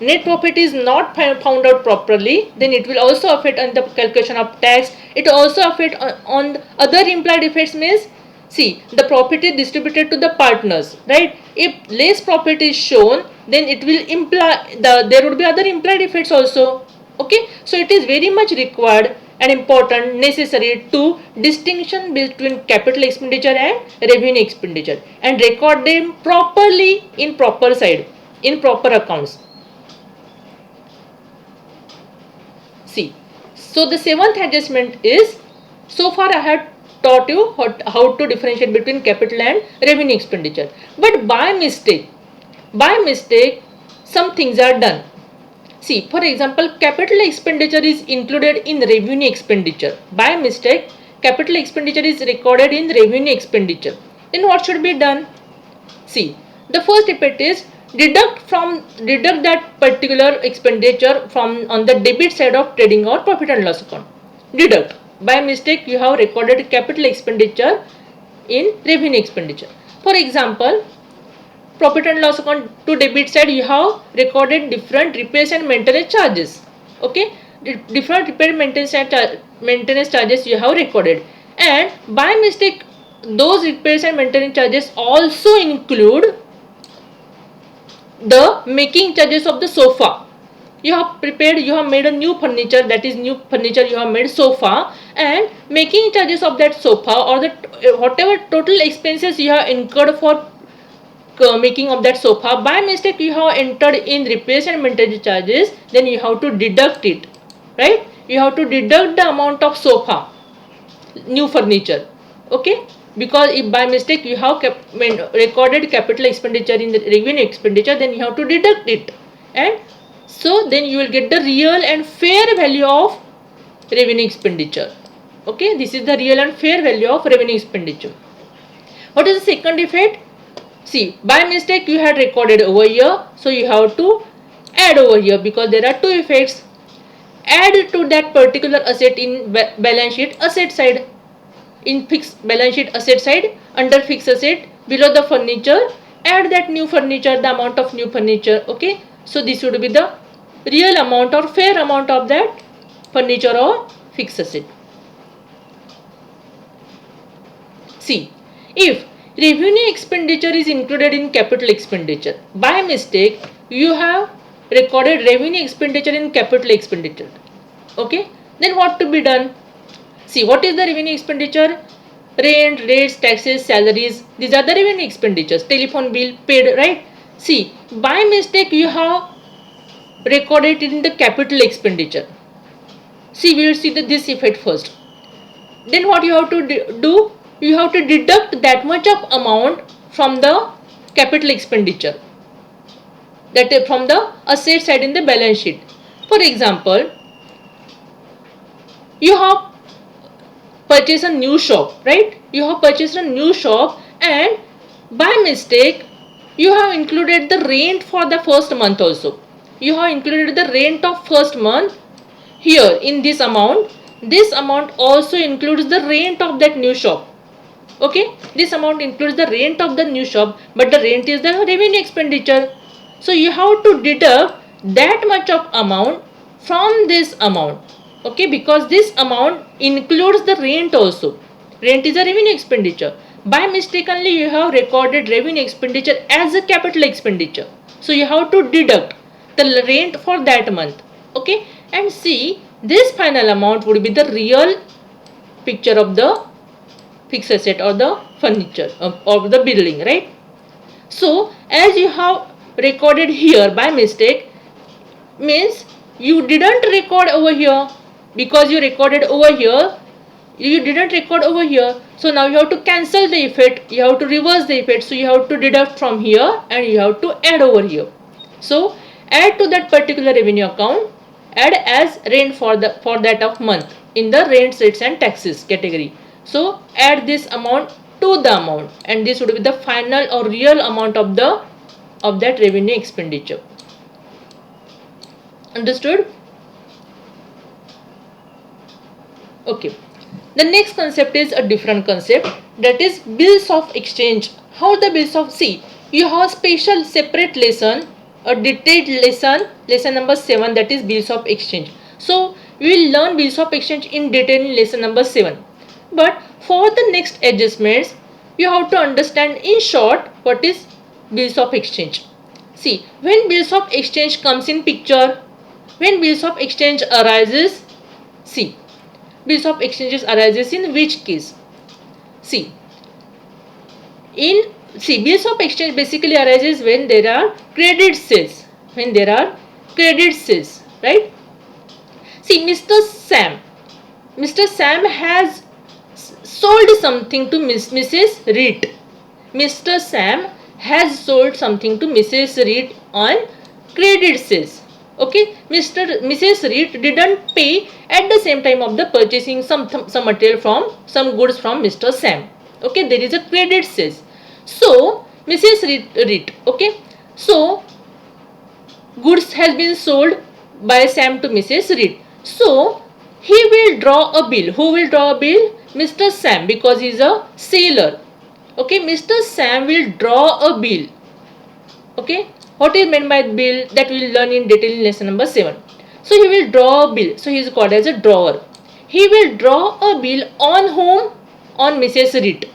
net profit is not found out properly, then it will also affect on the calculation of tax. It also affect on other implied effects means, see, the profit is distributed to the partners, right? If less profit is shown, then it will imply there would be other implied effects also. Okay, so it is very much required and important, necessary to distinction between capital expenditure and revenue expenditure, and record them properly in proper side, in proper accounts. See, so the seventh adjustment is, so far I had taught you how to differentiate between capital and revenue expenditure, but by mistake some things are done. See, for example, capital expenditure is included in revenue expenditure. By mistake, capital expenditure is recorded in revenue expenditure. Then what should be done? See, the first step is deduct that particular expenditure from on the debit side of trading or profit and loss account. Deduct. By mistake, you have recorded capital expenditure in revenue expenditure. For example, profit and loss account to debit side, you have recorded different repairs and maintenance charges. Okay, different repair maintenance charges you have recorded, and by mistake those repairs and maintenance charges also include the making charges of the sofa. You have made a new furniture, that is new furniture you have made sofa, and making charges of that sofa or the whatever total expenses you have incurred for making of that sofa, by mistake you have entered in repairs and maintenance charges, then you have to deduct it, right? You have to deduct the amount of sofa, new furniture. Okay, because if by mistake you have recorded capital expenditure in the revenue expenditure, then you have to deduct it, and so then you will get the real and fair value of revenue expenditure. Okay, this is the real and fair value of revenue expenditure. What is the second effect? See, by mistake you had recorded over here, so you have to add over here, because there are two effects. Add to that particular asset in balance sheet asset side, in fixed balance sheet asset side, under fixed asset below the furniture, add that new furniture, the amount of new furniture. Okay, so this would be the real amount or fair amount of that furniture or fixed asset. See, if revenue expenditure is included in capital expenditure, by mistake you have recorded revenue expenditure in capital expenditure. Okay, then what to be done? See, what is the revenue expenditure? Rent, rates, taxes, salaries, these are the revenue expenditures. Telephone bill paid, right? See, by mistake you have recorded it in the capital expenditure. See, we will see this effect first. Then what you have to do? You have to deduct that much of amount from the capital expenditure, that is from the asset side in the balance sheet. For example, you have purchased a new shop, right? You have purchased a new shop, and by mistake you have included the rent for the first month also. You have included the rent of first month here in this amount. This amount also includes the rent of that new shop. Okay, this amount includes the rent of the new shop, but the rent is the revenue expenditure. So you have to deduct that much of amount from this amount. Okay, because this amount includes the rent also. Rent is a revenue expenditure. By mistakenly you have recorded revenue expenditure as a capital expenditure. So you have to deduct the rent for that month. Okay, and see, this final amount would be the real picture of the fixed asset or the furniture of the building, right? So as you have recorded here by mistake, means you didn't record over here, because you recorded over here, you didn't record over here. So now you have to cancel the effect, you have to reverse the effect. So you have to deduct from here and you have to add over here. So add to that particular revenue account, add as rent for that of month in the rents, rates and taxes category. So add this amount to the amount, and this would be the final or real amount of that revenue expenditure. Understood? Okay. The next concept is a different concept, that is bills of exchange. How the bills of, see, you have a special separate lesson, a detailed lesson number 7, that is bills of exchange. So we will learn bills of exchange in detail in lesson number 7. But for the next adjustments, you have to understand in short what is bills of exchange. See, when bills of exchange comes in picture, when bills of exchange arises, see, bills of exchanges arises in which case? See, bills of exchange basically arises when there are credit sales. When there are credit sales, right? See, Mr. Sam has sold something to Mrs. Reed. Mr. Sam has sold something to Mrs. Reed on credit sales. Okay, Mrs. Reed didn't pay at the same time of the purchasing some material from some goods from Mr. Sam. Okay, there is a credit sales. So Mrs. Reed, okay, so goods has been sold by Sam to Mrs. Reed. So he will draw a bill. Who will draw a bill? Mr. Sam, because he is a seller. Okay, Mr. Sam will draw a bill. Okay, what is meant by bill, that we will learn in detail in lesson number 7. So he will draw a bill. So he is called as a drawer. He will draw a bill on whom? On Mrs. Reed.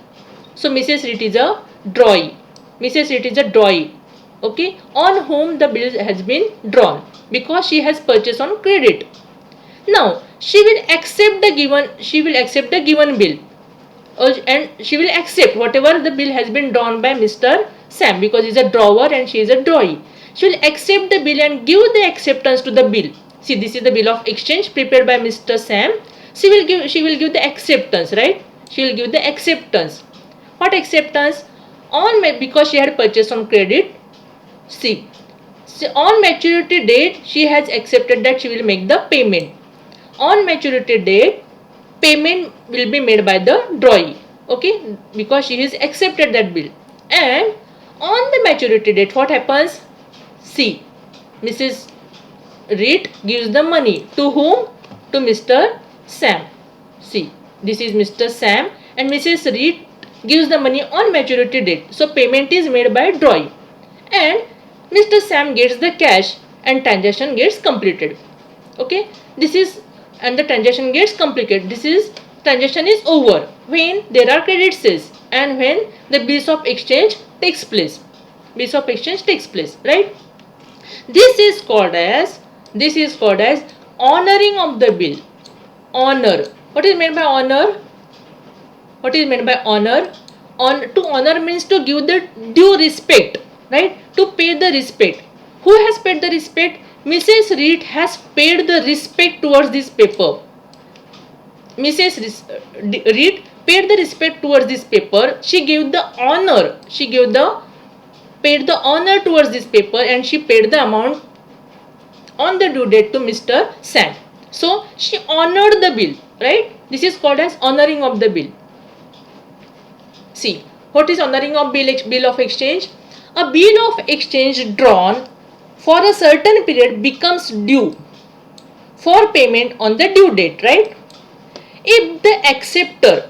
So Mrs. Reed is a drawee. Mrs. Reed is a drawee. Okay, on whom the bill has been drawn, because she has purchased on credit. Now she will accept the given bill, and she will accept whatever the bill has been drawn by Mr. Sam, because he is a drawer and she is a drawee. She will accept the bill and give the acceptance to the bill. See, this is the bill of exchange prepared by Mr. Sam. She will give the acceptance, right? She will give the acceptance. What acceptance? Because she had purchased on credit. See, on maturity date, she has accepted that she will make the payment. On maturity date, payment will be made by the drawee. Okay, because she has accepted that bill. And on the maturity date, what happens? See, Mrs. Reed gives the money to whom? To Mr. Sam. See, this is Mr. Sam, and Mrs. Reed gives the money on maturity date. So payment is made by drawee, and Mr. Sam gets the cash and transaction gets completed. Okay, and the transaction gets completed. Transaction is over when there are credit sales and when the bills of exchange takes place. Bills of exchange takes place, right? This is called as honoring of the bill. Honor. What is meant by honor? What is meant by honor? To honor means to give the due respect, right? To pay the respect. Who has paid the respect? Mrs. Reed has paid the respect towards this paper. Mrs. Reed paid the respect towards this paper. She gave the honor. Paid the honor towards this paper, and she paid the amount on the due date to Mr. Sam. So she honored the bill, right? This is called as honoring of the bill. See, what is honoring of bill of exchange? A bill of exchange drawn for a certain period becomes due for payment on the due date, right? If the acceptor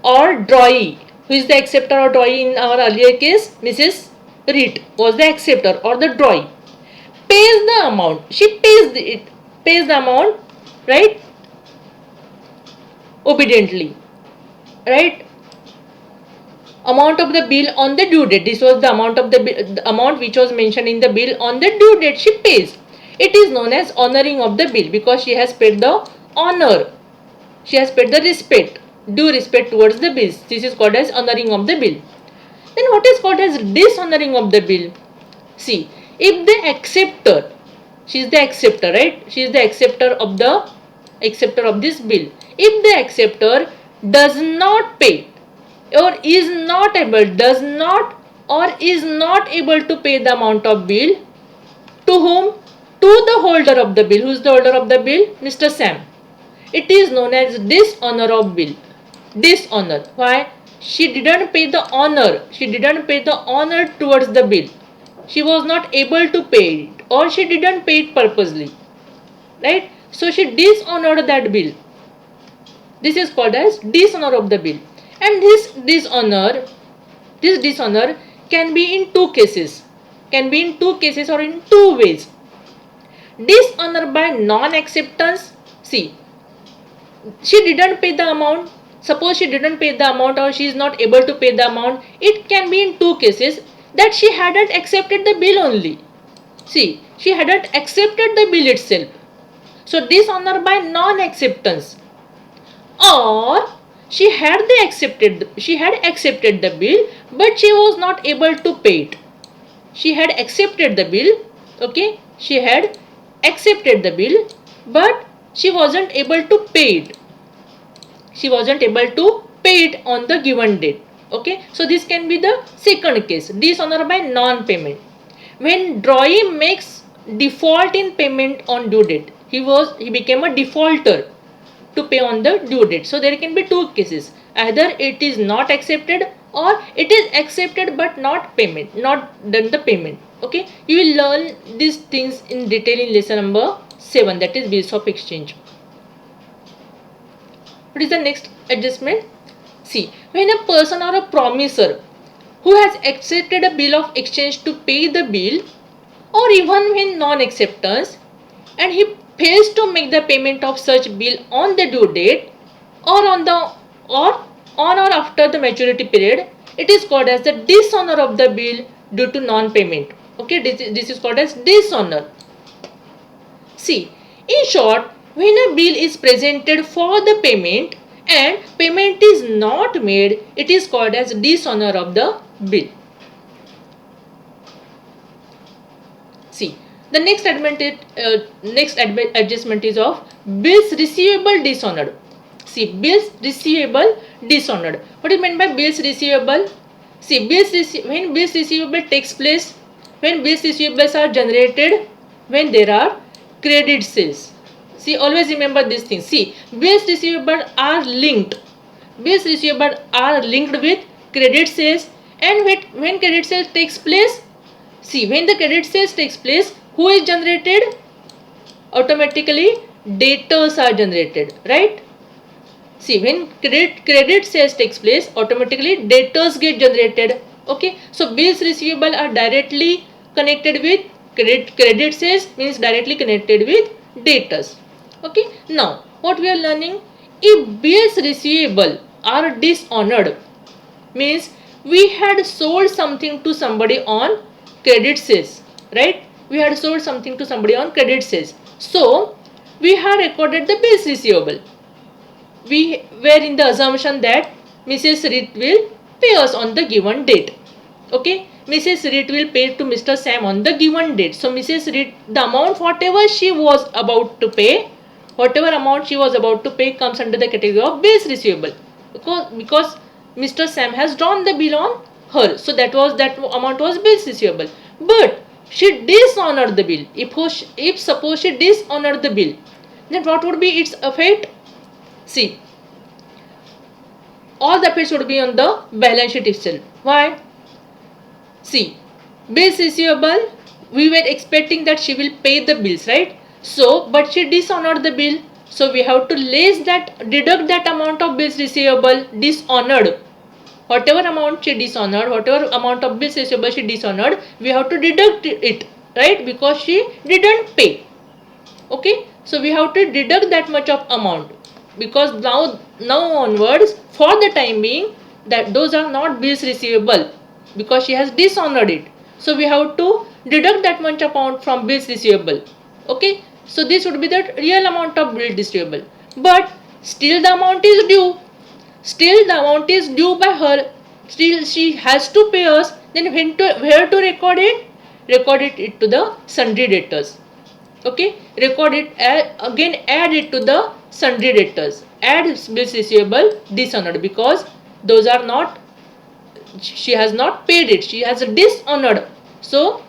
or drawee, who is the acceptor or drawee in our earlier case? Mrs. writ was the acceptor or the drawee, pays the amount. She pays the amount, right? Obediently, right? Amount of the bill on the due date. This was the amount of the amount which was mentioned in the bill on the due date. She pays. It is known as honoring of the bill because she has paid the honor. She has paid the respect, due respect towards the bills. This is called as honoring of the bill. Then what is called as dishonoring of the bill? See, if the acceptor, she is the acceptor, right? She is the acceptor of this bill. If the acceptor does not pay or is not able to pay the amount of bill, to whom? To the holder of the bill. Who is the holder of the bill? Mr. Sam. It is known as dishonor of bill. Dishonor. Why? She didn't pay the honor. She didn't pay the honor towards the bill. She was not able to pay it, or she didn't pay it purposely. Right? So she dishonored that bill. This is called as dishonor of the bill. And this dishonor can be in two cases. Can be in two cases or in two ways. Dishonor by non-acceptance. See, she didn't pay the amount. Suppose she didn't pay the amount or she is not able to pay the amount. It can be in two cases, that she hadn't accepted the bill only. See, she hadn't accepted the bill itself. So dishonor by non-acceptance. Or she had accepted the bill, but she was not able to pay it. She had accepted the bill, okay? She had accepted the bill, but she wasn't able to pay it. She wasn't able to pay it on the given date. Okay, so this can be the second case, dishonor by non-payment. When drawee makes default in payment on due date, he became a defaulter to pay on the due date. So there can be two cases. Either it is not accepted or it is accepted but not done the payment. Okay, you will learn these things in detail in lesson number 7, that is bills of exchange. What is the next adjustment? See, when a person or a promisor who has accepted a bill of exchange to pay the bill, or even when non-acceptance, and he fails to make the payment of such bill on the due date or on or after the maturity period, it is called as the dishonor of the bill due to non-payment. Okay, this is called as dishonor. See, in short, when a bill is presented for the payment and payment is not made, it is called as dishonor of the bill. See, the next adjustment is of bills receivable dishonored. See, bills receivable dishonored. What is meant by bills receivable? See, when bills receivable takes place, when bills receivables are generated, when there are credit sales. See, always remember this thing. See, bills receivable are linked. Bills receivable are linked with credit sales, and when credit sales takes place, see, when the credit sales takes place, who is generated? Automatically debtors are generated, right? See, when credit sales takes place, automatically debtors get generated. Okay, so bills receivable are directly connected with credit sales, means directly connected with debtors. Okay, now what we are learning, if bills receivable are dishonored, means we had sold something to somebody on credit sales, right? We had sold something to somebody on credit sales, so we had recorded the bills receivable. We were in the assumption that Mrs. Reed will pay us on the given date. Okay, Mrs. Reed will pay to Mr. Sam on the given date. So Mrs. Reed, the amount whatever she was about to pay, comes under the category of bills receivable, because Mr. Sam has drawn the bill on her. So that amount was bills receivable. But she dishonored the bill. If suppose she dishonored the bill, then what would be its effect? See, all the effects would be on the balance sheet itself. Why? See, bills receivable, we were expecting that she will pay the bills, right? So, but she dishonored the bill. So we have to deduct that amount of bills receivable dishonored whatever amount she dishonored, whatever amount of bills receivable she dishonored, we have to deduct it, right? Because she didn't pay. Okay, so we have to deduct that much of amount, because now onwards, for the time being, that those are not bills receivable because she has dishonored it. So we have to deduct that much amount from bills receivable. Okay, so this would be the real amount of bill receivable, but still the amount is due. Still the amount is due by her. Still she has to pay us. Then where to record it? Record it to the sundry debtors. Okay, record it, again add it to the sundry debtors. Add bills receivable dishonored, because those are not, she has not paid it, she has dishonored. So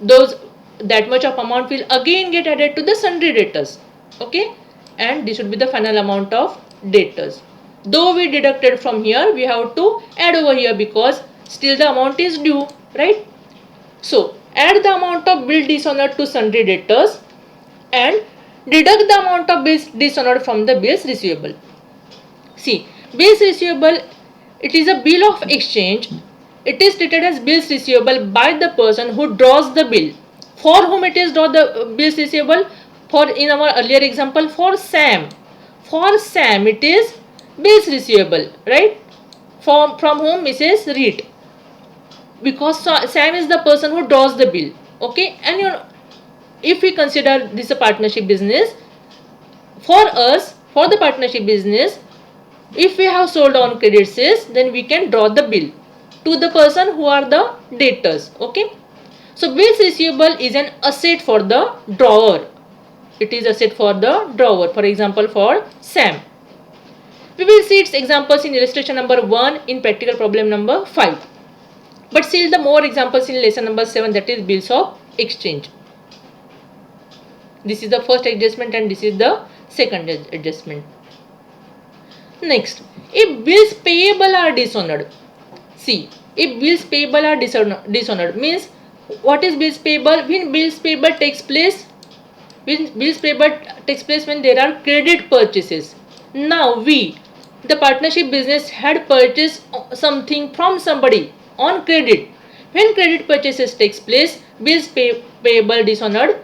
those, that much of amount will again get added to the sundry debtors. Okay, and this should be the final amount of debtors. Though we deducted from here, we have to add over here because still the amount is due, right? So add the amount of bill dishonored to sundry debtors and deduct the amount of bills dishonored from the bills receivable. See, bills receivable, it is a bill of exchange. It is treated as bills receivable by the person who draws the bill. For whom it is draw the bills receivable? For, in our earlier example, for Sam. For Sam it is bills receivable, right? From whom? Mrs. Reed. Because Sam is the person who draws the bill. Okay, and if we consider this a partnership business, for us, for the partnership business, if we have sold on credit sales, then we can draw the bill to the person who are the debtors. Okay, so bills receivable is an asset for the drawer. It is asset for the drawer. For example, for Sam. We will see its examples in illustration number 1 in practical problem number 5. But still the more examples in lesson number 7, that is bills of exchange. This is the first adjustment and this is the second adjustment. Next, if bills payable are dishonored. See, if bills payable are dishonored means, what is bills payable? When bills payable takes place, when there are credit purchases. Now we, the partnership business, had purchased something from somebody on credit. When credit purchases takes place, bills payable dishonored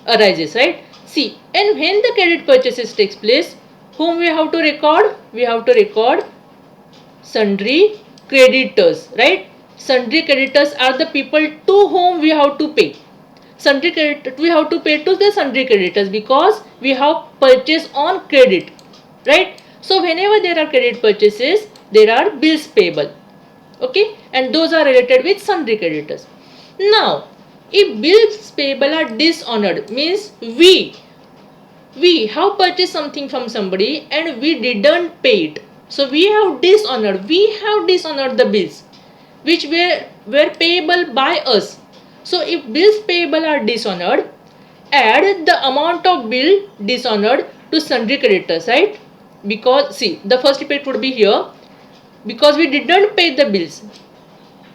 arises, right? See, and when the credit purchases takes place, whom we have to record? We have to record sundry creditors, right? Sundry creditors are the people to whom we have to pay. Sundry credit, we have to pay to the sundry creditors because we have purchased on credit, right? So whenever there are credit purchases, there are bills payable. Okay, and those are related with sundry creditors. Now, if bills payable are dishonored means we have purchased something from somebody and we didn't pay it. So we have dishonored the bills which were payable by us. So if bills payable are dishonored, add the amount of bill dishonored to sundry creditors, right? Because see, the first effect would be here, because we didn't pay the bills,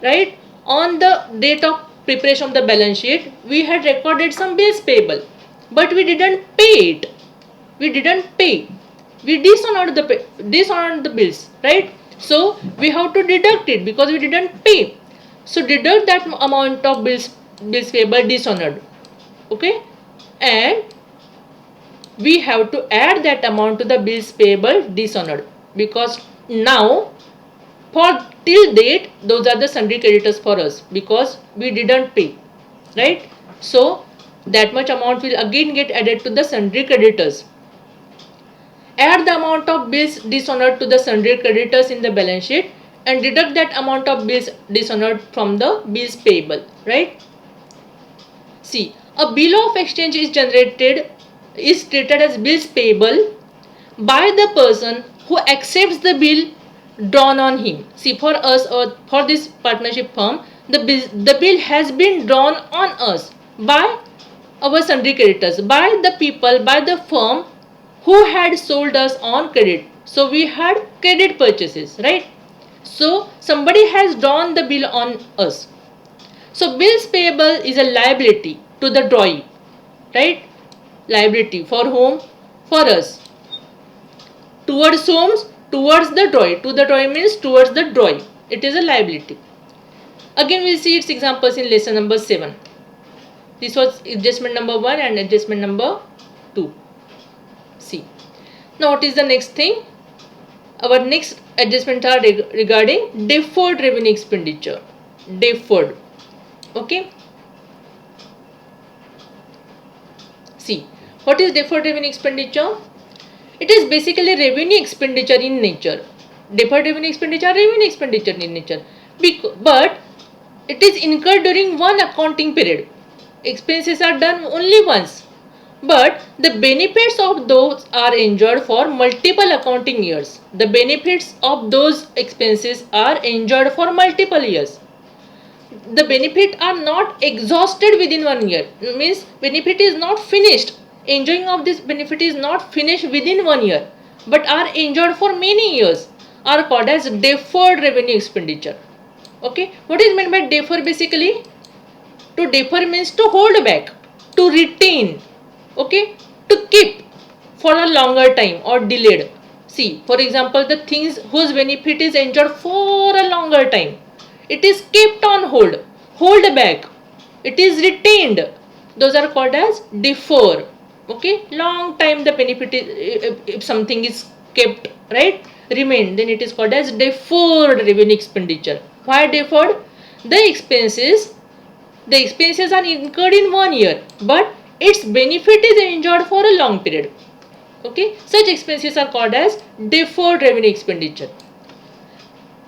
right? On the date of preparation of the balance sheet, we had recorded some bills payable, but we didn't pay it. We dishonored the bills, right? So we have to deduct it because we didn't pay. So deduct that amount of bills payable dishonored. Okay, and we have to add that amount to the bills payable dishonored, because now for till date those are the sundry creditors for us because we didn't pay, right? So that much amount will again get added to the sundry creditors. Add the amount of bills dishonored to the sundry creditors in the balance sheet and deduct that amount of bills dishonored from the bills payable, right? See, a bill of exchange is treated as bills payable by the person who accepts the bill drawn on him. See, for us, for this partnership firm, the bill has been drawn on us by our sundry creditors, by the people, by the firm who had sold us on credit. So we had credit purchases, right? So somebody has drawn the bill on us. So bills payable is a liability to the drawee, right? Liability for whom? For us. Towards whom? Towards the drawee. To the drawee means towards the drawee. It is a liability. Again, we'll see its examples in lesson number 7. This was adjustment number 1 and adjustment number 2. See. Now, what is the next thing? Our next adjustment are regarding deferred revenue expenditure. Deferred. Okay. See, what is deferred revenue expenditure? It is basically revenue expenditure in nature. Deferred revenue expenditure, revenue expenditure in nature. But it is incurred during one accounting period. Expenses are done only once. But the benefits of those are enjoyed for multiple accounting years. The benefits of those expenses are enjoyed for multiple years. The benefit are not exhausted within 1 year. Means benefit is not finished. Enjoying of this benefit is not finished within 1 year, but are enjoyed for many years. Are called as deferred revenue expenditure. Okay, what is meant by defer? Basically, to defer means to hold back, to retain, okay, to keep for a longer time or delayed. See, for example, the things whose benefit is enjoyed for a longer time, it is kept on hold back, it is retained. Those are called as defer. Okay, long time the benefit is, if something is kept, right, remain, then it is called as deferred revenue expenditure. Why deferred? The expenses are incurred in 1 year, but its benefit is enjoyed for a long period. Okay, such expenses are called as deferred revenue expenditure.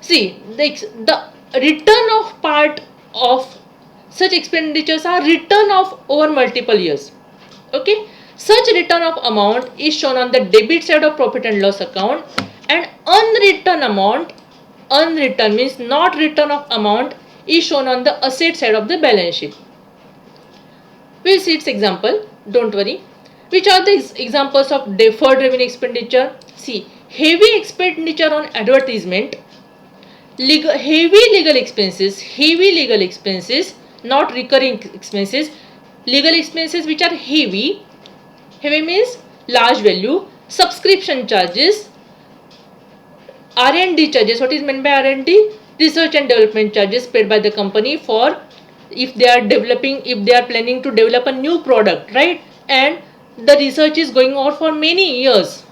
See, the return of part of such expenditures are return of over multiple years. Okay, such return of amount is shown on the debit side of profit and loss account, and unreturned amount, unreturned means not return of amount, is shown on the asset side of the balance sheet. We'll see its example, don't worry. Which are the examples of deferred revenue expenditure? See, heavy expenditure on advertisement, heavy legal expenses, not recurring expenses, legal expenses which are heavy means large value, subscription charges, R&D charges. What is meant by R&D? Research and development charges paid by the company for if they are planning to develop a new product, right? And the research is going on for many years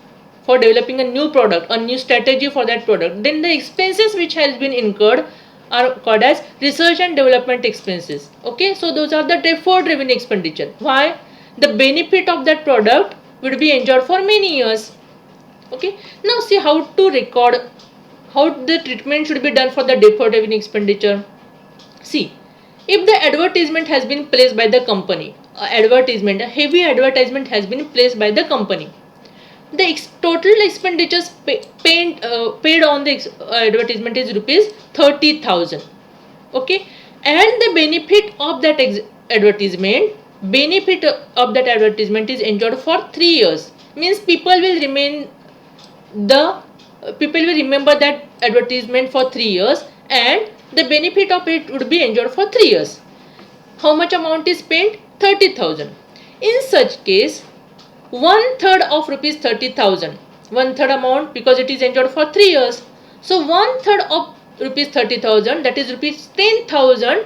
for developing a new product, a new strategy for that product. Then the expenses which has been incurred are called as research and development expenses. Okay, so those are the deferred revenue expenditure. Why? The benefit of that product will be enjoyed for many years. Okay, now see how to record, how the treatment should be done for the deferred revenue expenditure. See, if the advertisement has been placed by the company, a heavy advertisement has been placed by the company, the total expenditures paid on the advertisement is rupees 30,000. Okay, and the benefit of that advertisement is enjoyed for 3 years. Means people will remember that advertisement for 3 years, and the benefit of it would be enjoyed for 3 years. How much amount is spent? 30,000. In such case, 1/3 of rupees 30,000, 1/3 amount, because it is enjoyed for 3 years. So 1/3 of rupees 30,000, that is rupees 10,000,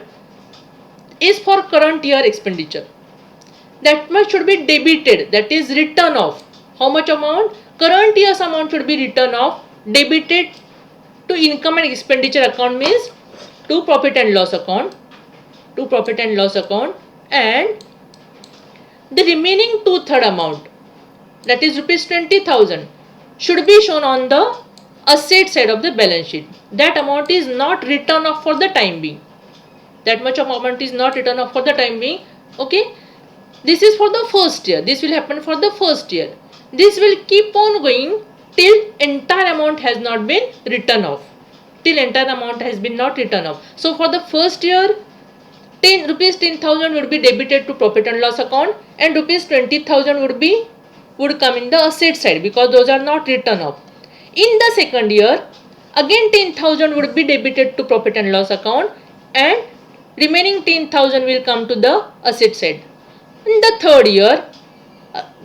is for current year expenditure. That much should be debited, that is written off. How much amount? Current year's amount should be written off, debited to income and expenditure account, means to profit and loss account, and the remaining 2/3 amount, that is rupees 20,000, should be shown on the asset side of the balance sheet. That amount is not written off for the time being. That much of amount is not written off for the time being. Okay, this is for the first year. This will happen for the first year. This will keep on going till entire amount has not been written off. So for the first year, rupees 10,000 would be debited to profit and loss account, and rupees 20,000 would come in the asset side, because those are not written off. In the second year, again 10,000 would be debited to profit and loss account, and remaining 10,000 will come to the asset side. In the third year,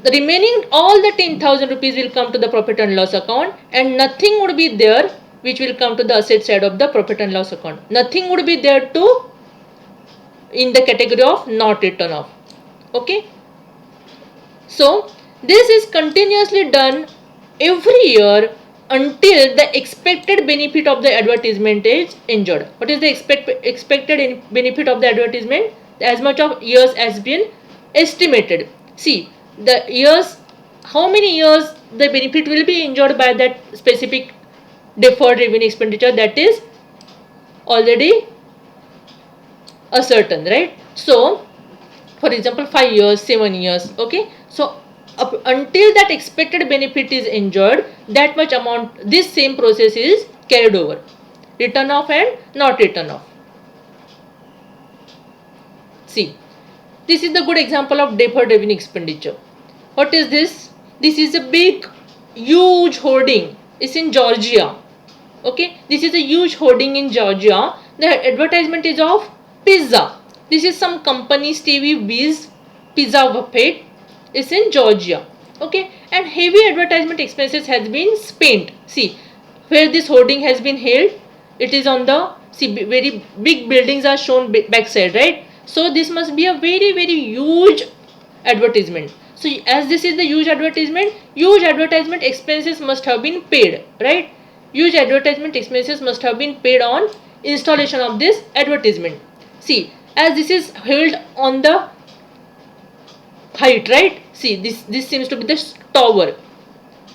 the remaining all the 10,000 rupees will come to the profit and loss account, and nothing would be there which will come to the asset side of the profit and loss account. Nothing would be there to in the category of not written off. Okay. So this is continuously done every year until the expected benefit of the advertisement is enjoyed. What is the expected benefit of the advertisement? As much of years has been estimated. See the years, how many years the benefit will be enjoyed by that specific deferred revenue expenditure, that is already ascertained, right? So for example 5 years, 7 years. Okay, so until that expected benefit is enjoyed, that much amount, this same process is carried over, written off and not written off. See, this is the good example of deferred revenue expenditure. What is this? This is a big huge hoarding. It's in Georgia. Okay, this is a huge hoarding in Georgia. The advertisement is of pizza. This is some company, Stevie B's Pizza Buffet. It's in Georgia. Okay, and heavy advertisement expenses has been spent. See where this hoarding has been held. It is on the, see, very big buildings are shown backside, right? So this must be a very huge advertisement. So as this is the huge advertisement expenses must have been paid, right? Huge advertisement expenses must have been paid on installation of this advertisement. See, as this is held on the height, right? See, this seems to be the tower,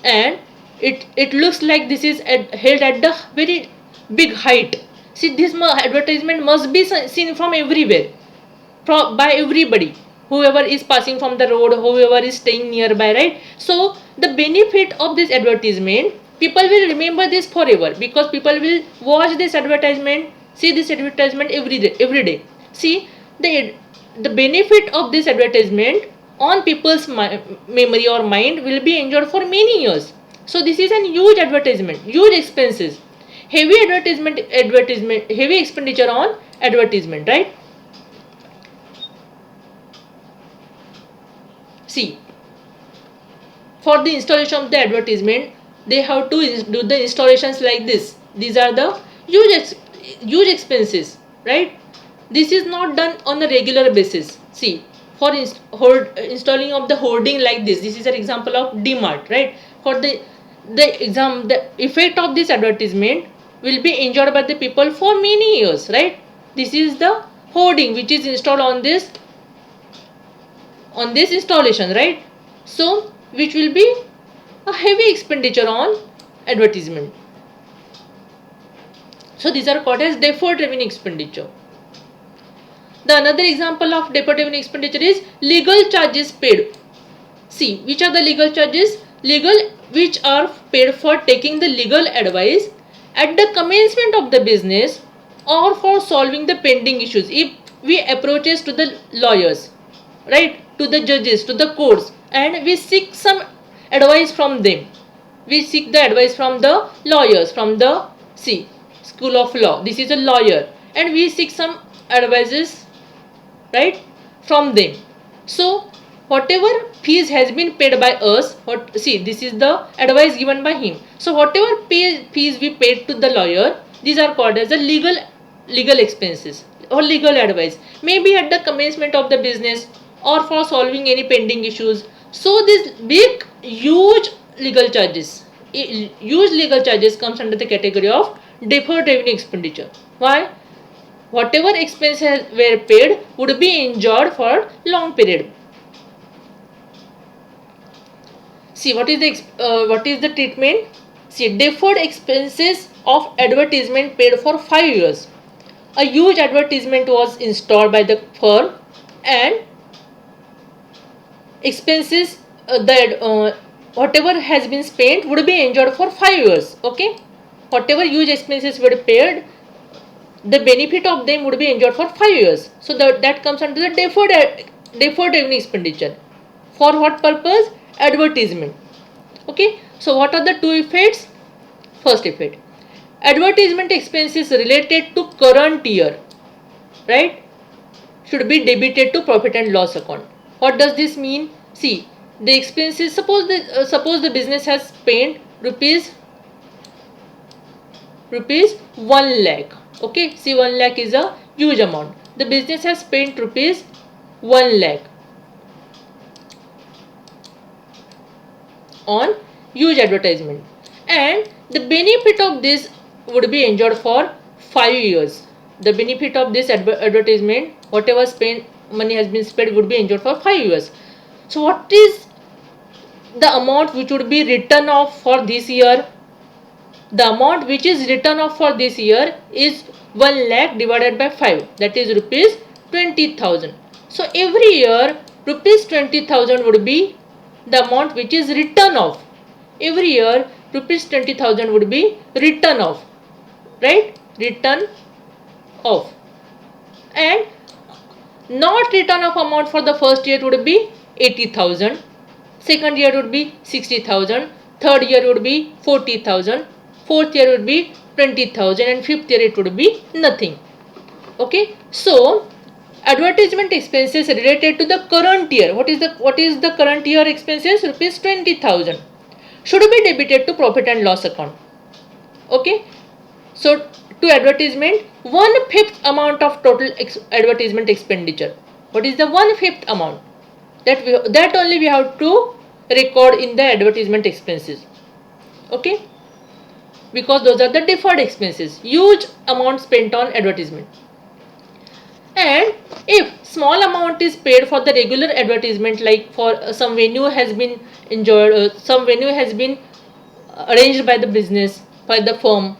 and it looks like this is held at the very big height. See, this advertisement must be seen from everywhere, by everybody, whoever is passing from the road, whoever is staying nearby, right? So the benefit of this advertisement, people will remember this forever, because people will watch this advertisement, see this advertisement every day. See, the benefit of this advertisement on people's memory or mind will be enjoyed for many years. So this is a huge advertisement, huge expenses, heavy heavy expenditure on advertisement, right? See, for the installation of the advertisement, they have to do the installations like this. These are the huge expenses, right? This is not done on a regular basis. See, for installing of the hoarding like this is an example of DMart, right? For the effect of this advertisement will be enjoyed by the people for many years, right? This is the hoarding which is installed on this installation, right? So which will be a heavy expenditure on advertisement. So these are called as deferred revenue expenditure. The another example of deferred revenue expenditure is legal charges paid. See, which are the legal charges? Which are paid for taking the legal advice at the commencement of the business or for solving the pending issues. If we approaches to the lawyers, right, to the judges, to the courts, and we seek some advice from them. We seek the advice from the lawyers, from the school of law. This is a lawyer, and we seek some advices, right, from them. So whatever fees has been paid by us, this is the advice given by him. So whatever fees we paid to the lawyer, these are called as the legal expenses or legal advice, maybe at the commencement of the business or for solving any pending issues. So this huge legal charges comes under the category of deferred revenue expenditure. Why? Whatever expenses were paid would be enjoyed for long period. See, what is the treatment? See, deferred expenses of advertisement paid for 5 years. A huge advertisement was installed by the firm, and expenses whatever has been spent would be enjoyed for 5 years. Okay, whatever huge expenses were paid, the benefit of them would be enjoyed for 5 years. So that comes under the deferred revenue expenditure. For what purpose? Advertisement. Okay, so what are the two effects? First effect, advertisement expenses related to current year, right, should be debited to profit and loss account. What does this mean? See, the expenses, suppose the business has spent rupees rupees 1 lakh. Okay, see 1 lakh is a huge amount. The business has spent rupees 1 lakh on huge advertisement, and the benefit of this would be enjoyed for 5 years. The benefit of this advertisement, whatever money has been spent, would be enjoyed for 5 years. So what is the amount which would be written off for this year? The amount which is written off for this year is 1 lakh divided by 5, that is rupees 20,000. So every year rupees 20,000 would be the amount which is written off. Every year rupees 20,000 would be written off, right? Written off. And not written off amount for the first year would be 80,000, second year would be 60,000, third year would be 40,000, fourth year would be 20,000, and fifth year it would be nothing. Okay, so advertisement expenses related to the current year. What is the current year expenses? Rupees 20,000 should be debited to profit and loss account. Okay, so to advertisement, 1/5 amount of total advertisement expenditure. What is the 1/5 amount? That only we have to record in the advertisement expenses. Okay, because those are the deferred expenses, huge amount spent on advertisement. And if small amount is paid for the regular advertisement, like for some venue has been enjoyed, some venue has been arranged by the business, by the firm,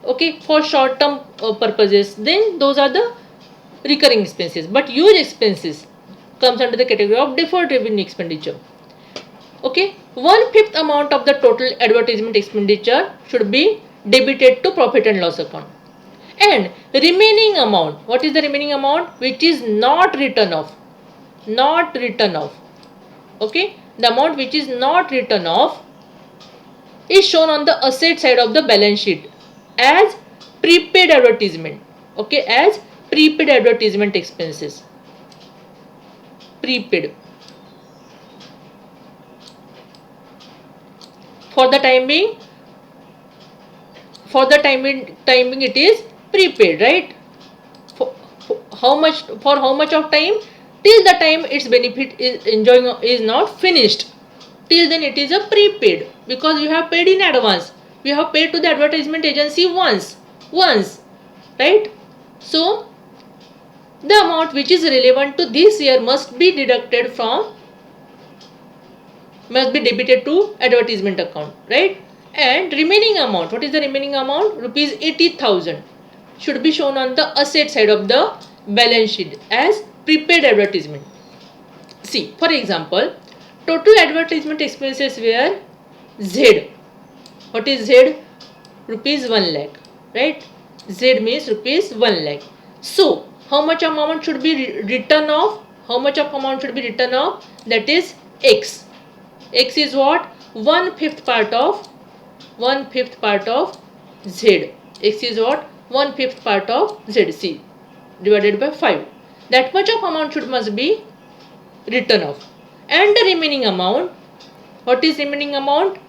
okay, for short term purposes, then those are the recurring expenses. But huge expenses comes under the category of deferred revenue expenditure. Okay, 1/5 amount of the total advertisement expenditure should be debited to profit and loss account. And remaining amount, what is the remaining amount? Which is not written off. Not written off. Okay, the amount which is not written off is shown on the asset side of the balance sheet as prepaid advertisement. Okay, as prepaid advertisement expenses. Prepaid. For the time being, it is prepaid, right? For how much of time? Till the time its benefit is not finished. Till then it is a prepaid, because you have paid in advance. You have paid to the advertisement agency once, right? So the amount which is relevant to this year must be debited to advertisement account, right? And remaining amount, what is the remaining amount? Rupees 80,000 should be shown on the asset side of the balance sheet as prepaid advertisement. See, for example, total advertisement expenses were Z. What is Z? Rupees 1 lakh, right? Z means rupees 1 lakh. So how much amount should be written off? How much of amount should be written off? That is X. X is what? 1/5 part of Z. X is what? 1/5 part of ZC divided by 5. That much of amount must be written off. And the remaining amount, what is remaining amount?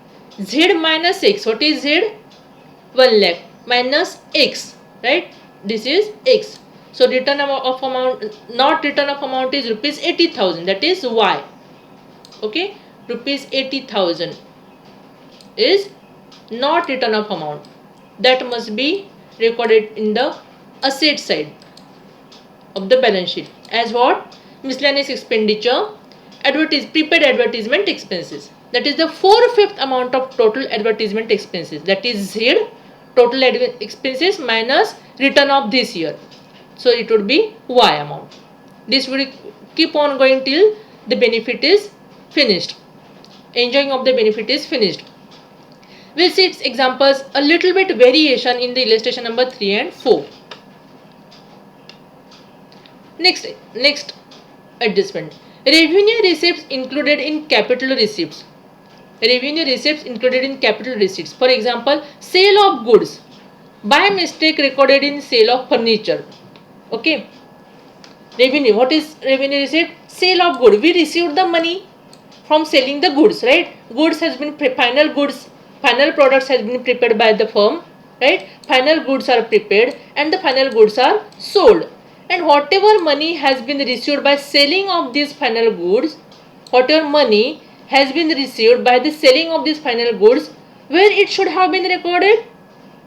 Z minus X. What is Z? 1 lakh minus X, right? This is X. So return of amount, not return of amount is rupees 80,000. That is Y. Okay, rupees 80,000 is not return of amount. That must be recorded in the asset side of the balance sheet as what? Miscellaneous expenditure, prepaid advertisement expenses. That is the 4/5 amount of total advertisement expenses. That is Z, total expenses minus return of this year. So it would be Y amount. This will keep on going till the benefit is finished. Enjoying of the benefit is finished. We'll see its examples, a little bit variation in the illustration number 3 and 4. Next adjustment. Revenue receipts included in capital receipts. Revenue receipts included in capital receipts. For example, sale of goods by mistake recorded in sale of furniture. Okay. Revenue. What is revenue receipt? Sale of good. We received the money from selling the goods, right? Final products has been prepared by the firm, right? Final goods are prepared and the final goods are sold, and whatever money has been received by selling of these final goods, whatever money has been received by the selling of these final goods, where it should have been recorded?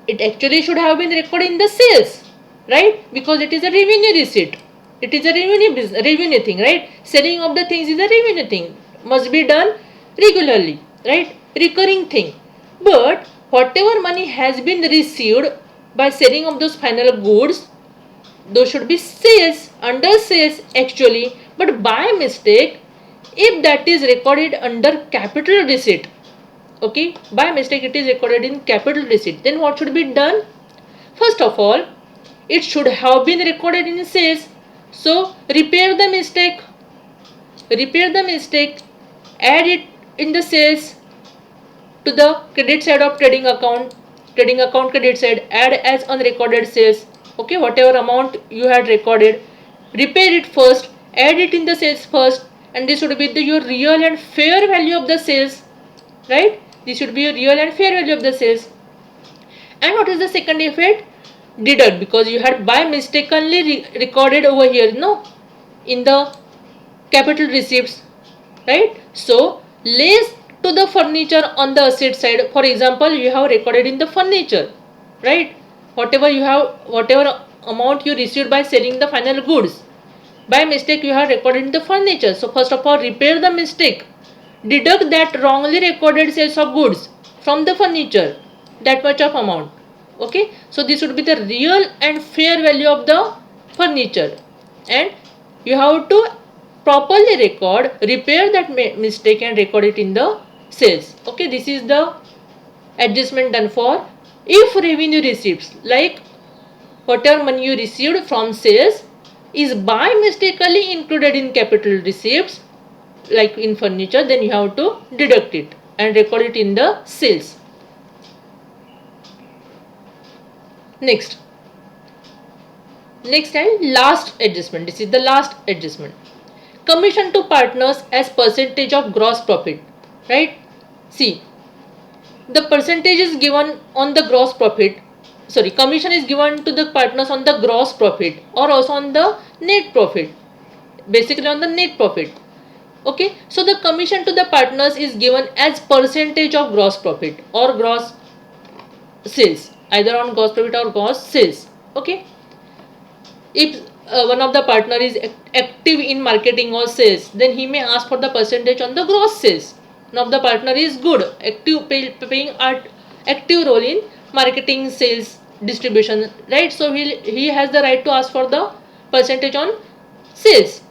It actually should have been recorded in the sales, right? Because it is a revenue receipt, it is a revenue business, revenue thing, right? Selling of the things is a revenue thing, must be done regularly, right? Recurring thing. But whatever money has been received by selling of those final goods, those should be sales, under sales actually, but by mistake, if that is recorded under capital receipt, okay, by mistake it is recorded in capital receipt, then what should be done? First of all, it should have been recorded in sales, so repair the mistake, add it in the sales to the credit side of trading account credit side, add as unrecorded sales. Okay, whatever amount you had recorded, repair it first, add it in the sales first, and this should be your real and fair value of the sales, right? This should be a real and fair value of the sales. And what is the second effect? Deduct, because you had by mistakenly recorded over here, no, in the capital receipts, right? So less to the furniture on the asset side. For example, you have recorded in the furniture, right? Whatever amount you received by selling the final goods, by mistake you have recorded in the furniture. So first of all, repair the mistake, deduct that wrongly recorded sales of goods from the furniture, that much of amount. Okay, so this would be the real and fair value of the furniture, and you have to properly repair that mistake and record it in the sales. Okay, this is the adjustment done for if revenue receipts, like whatever money you received from sales is by mistakenly included in capital receipts, like in furniture, then you have to deduct it and record it in the sales. Next and last adjustment, this is the last adjustment, commission to partners as percentage of gross profit, right? See, the percentage is given on the gross profit, sorry, commission is given to the partners on the gross profit or also on the net profit, basically on the net profit. Okay, so the commission to the partners is given as percentage of gross profit or gross sales, either on gross profit or gross sales. Okay, if one of the partner is active in marketing or sales, then he may ask for the percentage on the gross sales. One of the partner is good, paying active role in marketing, sales, distribution, right? So he has the right to ask for the percentage on sales.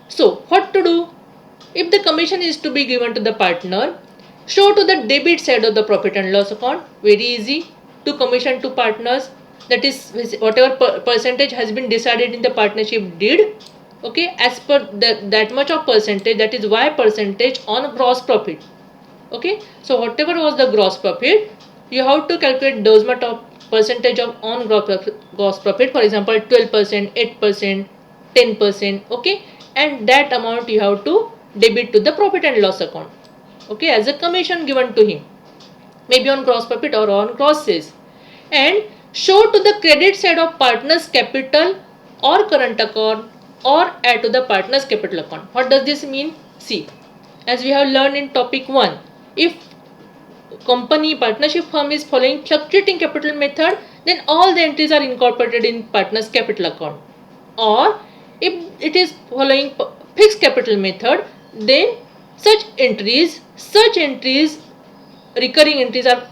So what to do? If the commission is to be given to the partner, show to the debit side of the profit and loss account. Very easy to commission to partners, that is whatever percentage has been decided in the partnership deed. Okay, as per that much of percentage, that is Y percentage on gross profit. Okay, so whatever was the gross profit, you have to calculate those much of percentage of on gross profit, for example 12%, 8%, 10%. Okay, and that amount you have to debit to the profit and loss account, okay, as a commission given to him, maybe on gross profit or on gross sales. And show to the credit side of partners capital or current account or add to the partners capital account. What does this mean? See, as we have learned in topic 1, if company partnership firm is following fluctuating capital method, then all the entries are incorporated in partners capital account. Or if it is following fixed capital method, then such entries, recurring entries are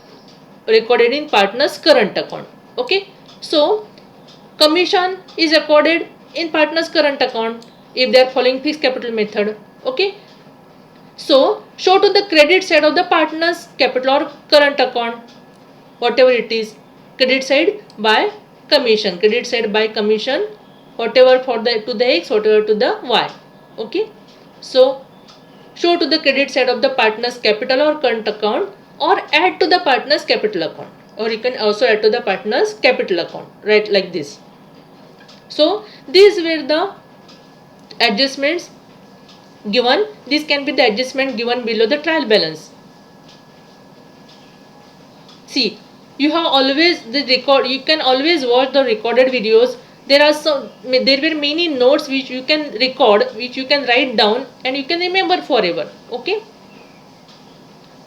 recorded in partners current account. Okay, so commission is recorded in partners current account if they are following fixed capital method. Okay, so show to the credit side of the partners capital or current account, whatever it is, credit side by commission, whatever for the to the X, whatever to the Y. Okay, so show to the credit side of the partners capital or current account or add to the partners capital account, or you can also add to the partners capital account, right, like this. So these were the adjustments given. This can be the adjustment given below the trial balance. See, you have always the record, you can always watch the recorded videos. There were many notes which you can record, which you can write down, and you can remember forever. Okay.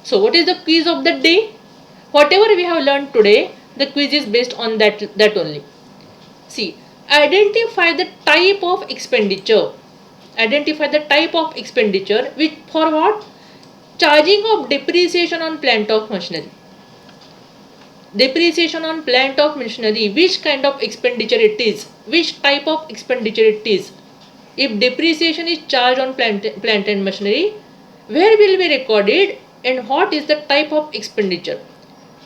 So what is the quiz of the day? Whatever we have learned today, the quiz is based on that only. See, identify the type of expenditure. Identify the type of expenditure which for what? Charging of depreciation on plant of machinery. Depreciation on plant of machinery, which kind of expenditure it is? Which type of expenditure it is? If depreciation is charged on plant and machinery, where will be recorded and what is the type of expenditure?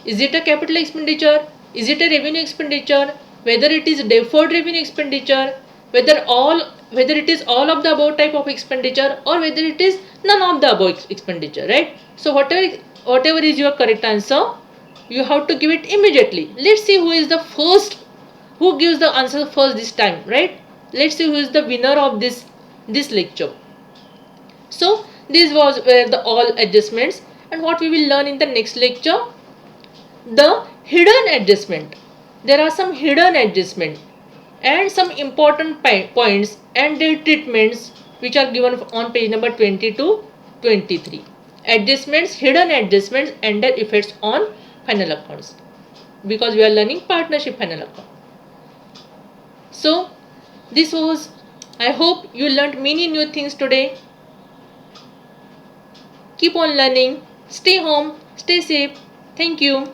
Is it a capital expenditure? Is it a revenue expenditure? Whether it is deferred revenue expenditure, whether it is all of the above type of expenditure, or whether it is none of the above expenditure, right? So whatever is your correct answer, you have to give it immediately. Let's see who is the first, who gives the answer first this time, right? Let's see who is the winner of this lecture. So these were the all adjustments, and what we will learn in the next lecture, the hidden adjustment. There are some hidden adjustment and some important points and their treatments which are given on page number 20 to 23. Adjustments, hidden adjustments and their effects on final accounts, because we are learning partnership final account. So this was, I hope you learned many new things today. Keep on learning, stay home, stay safe. Thank you.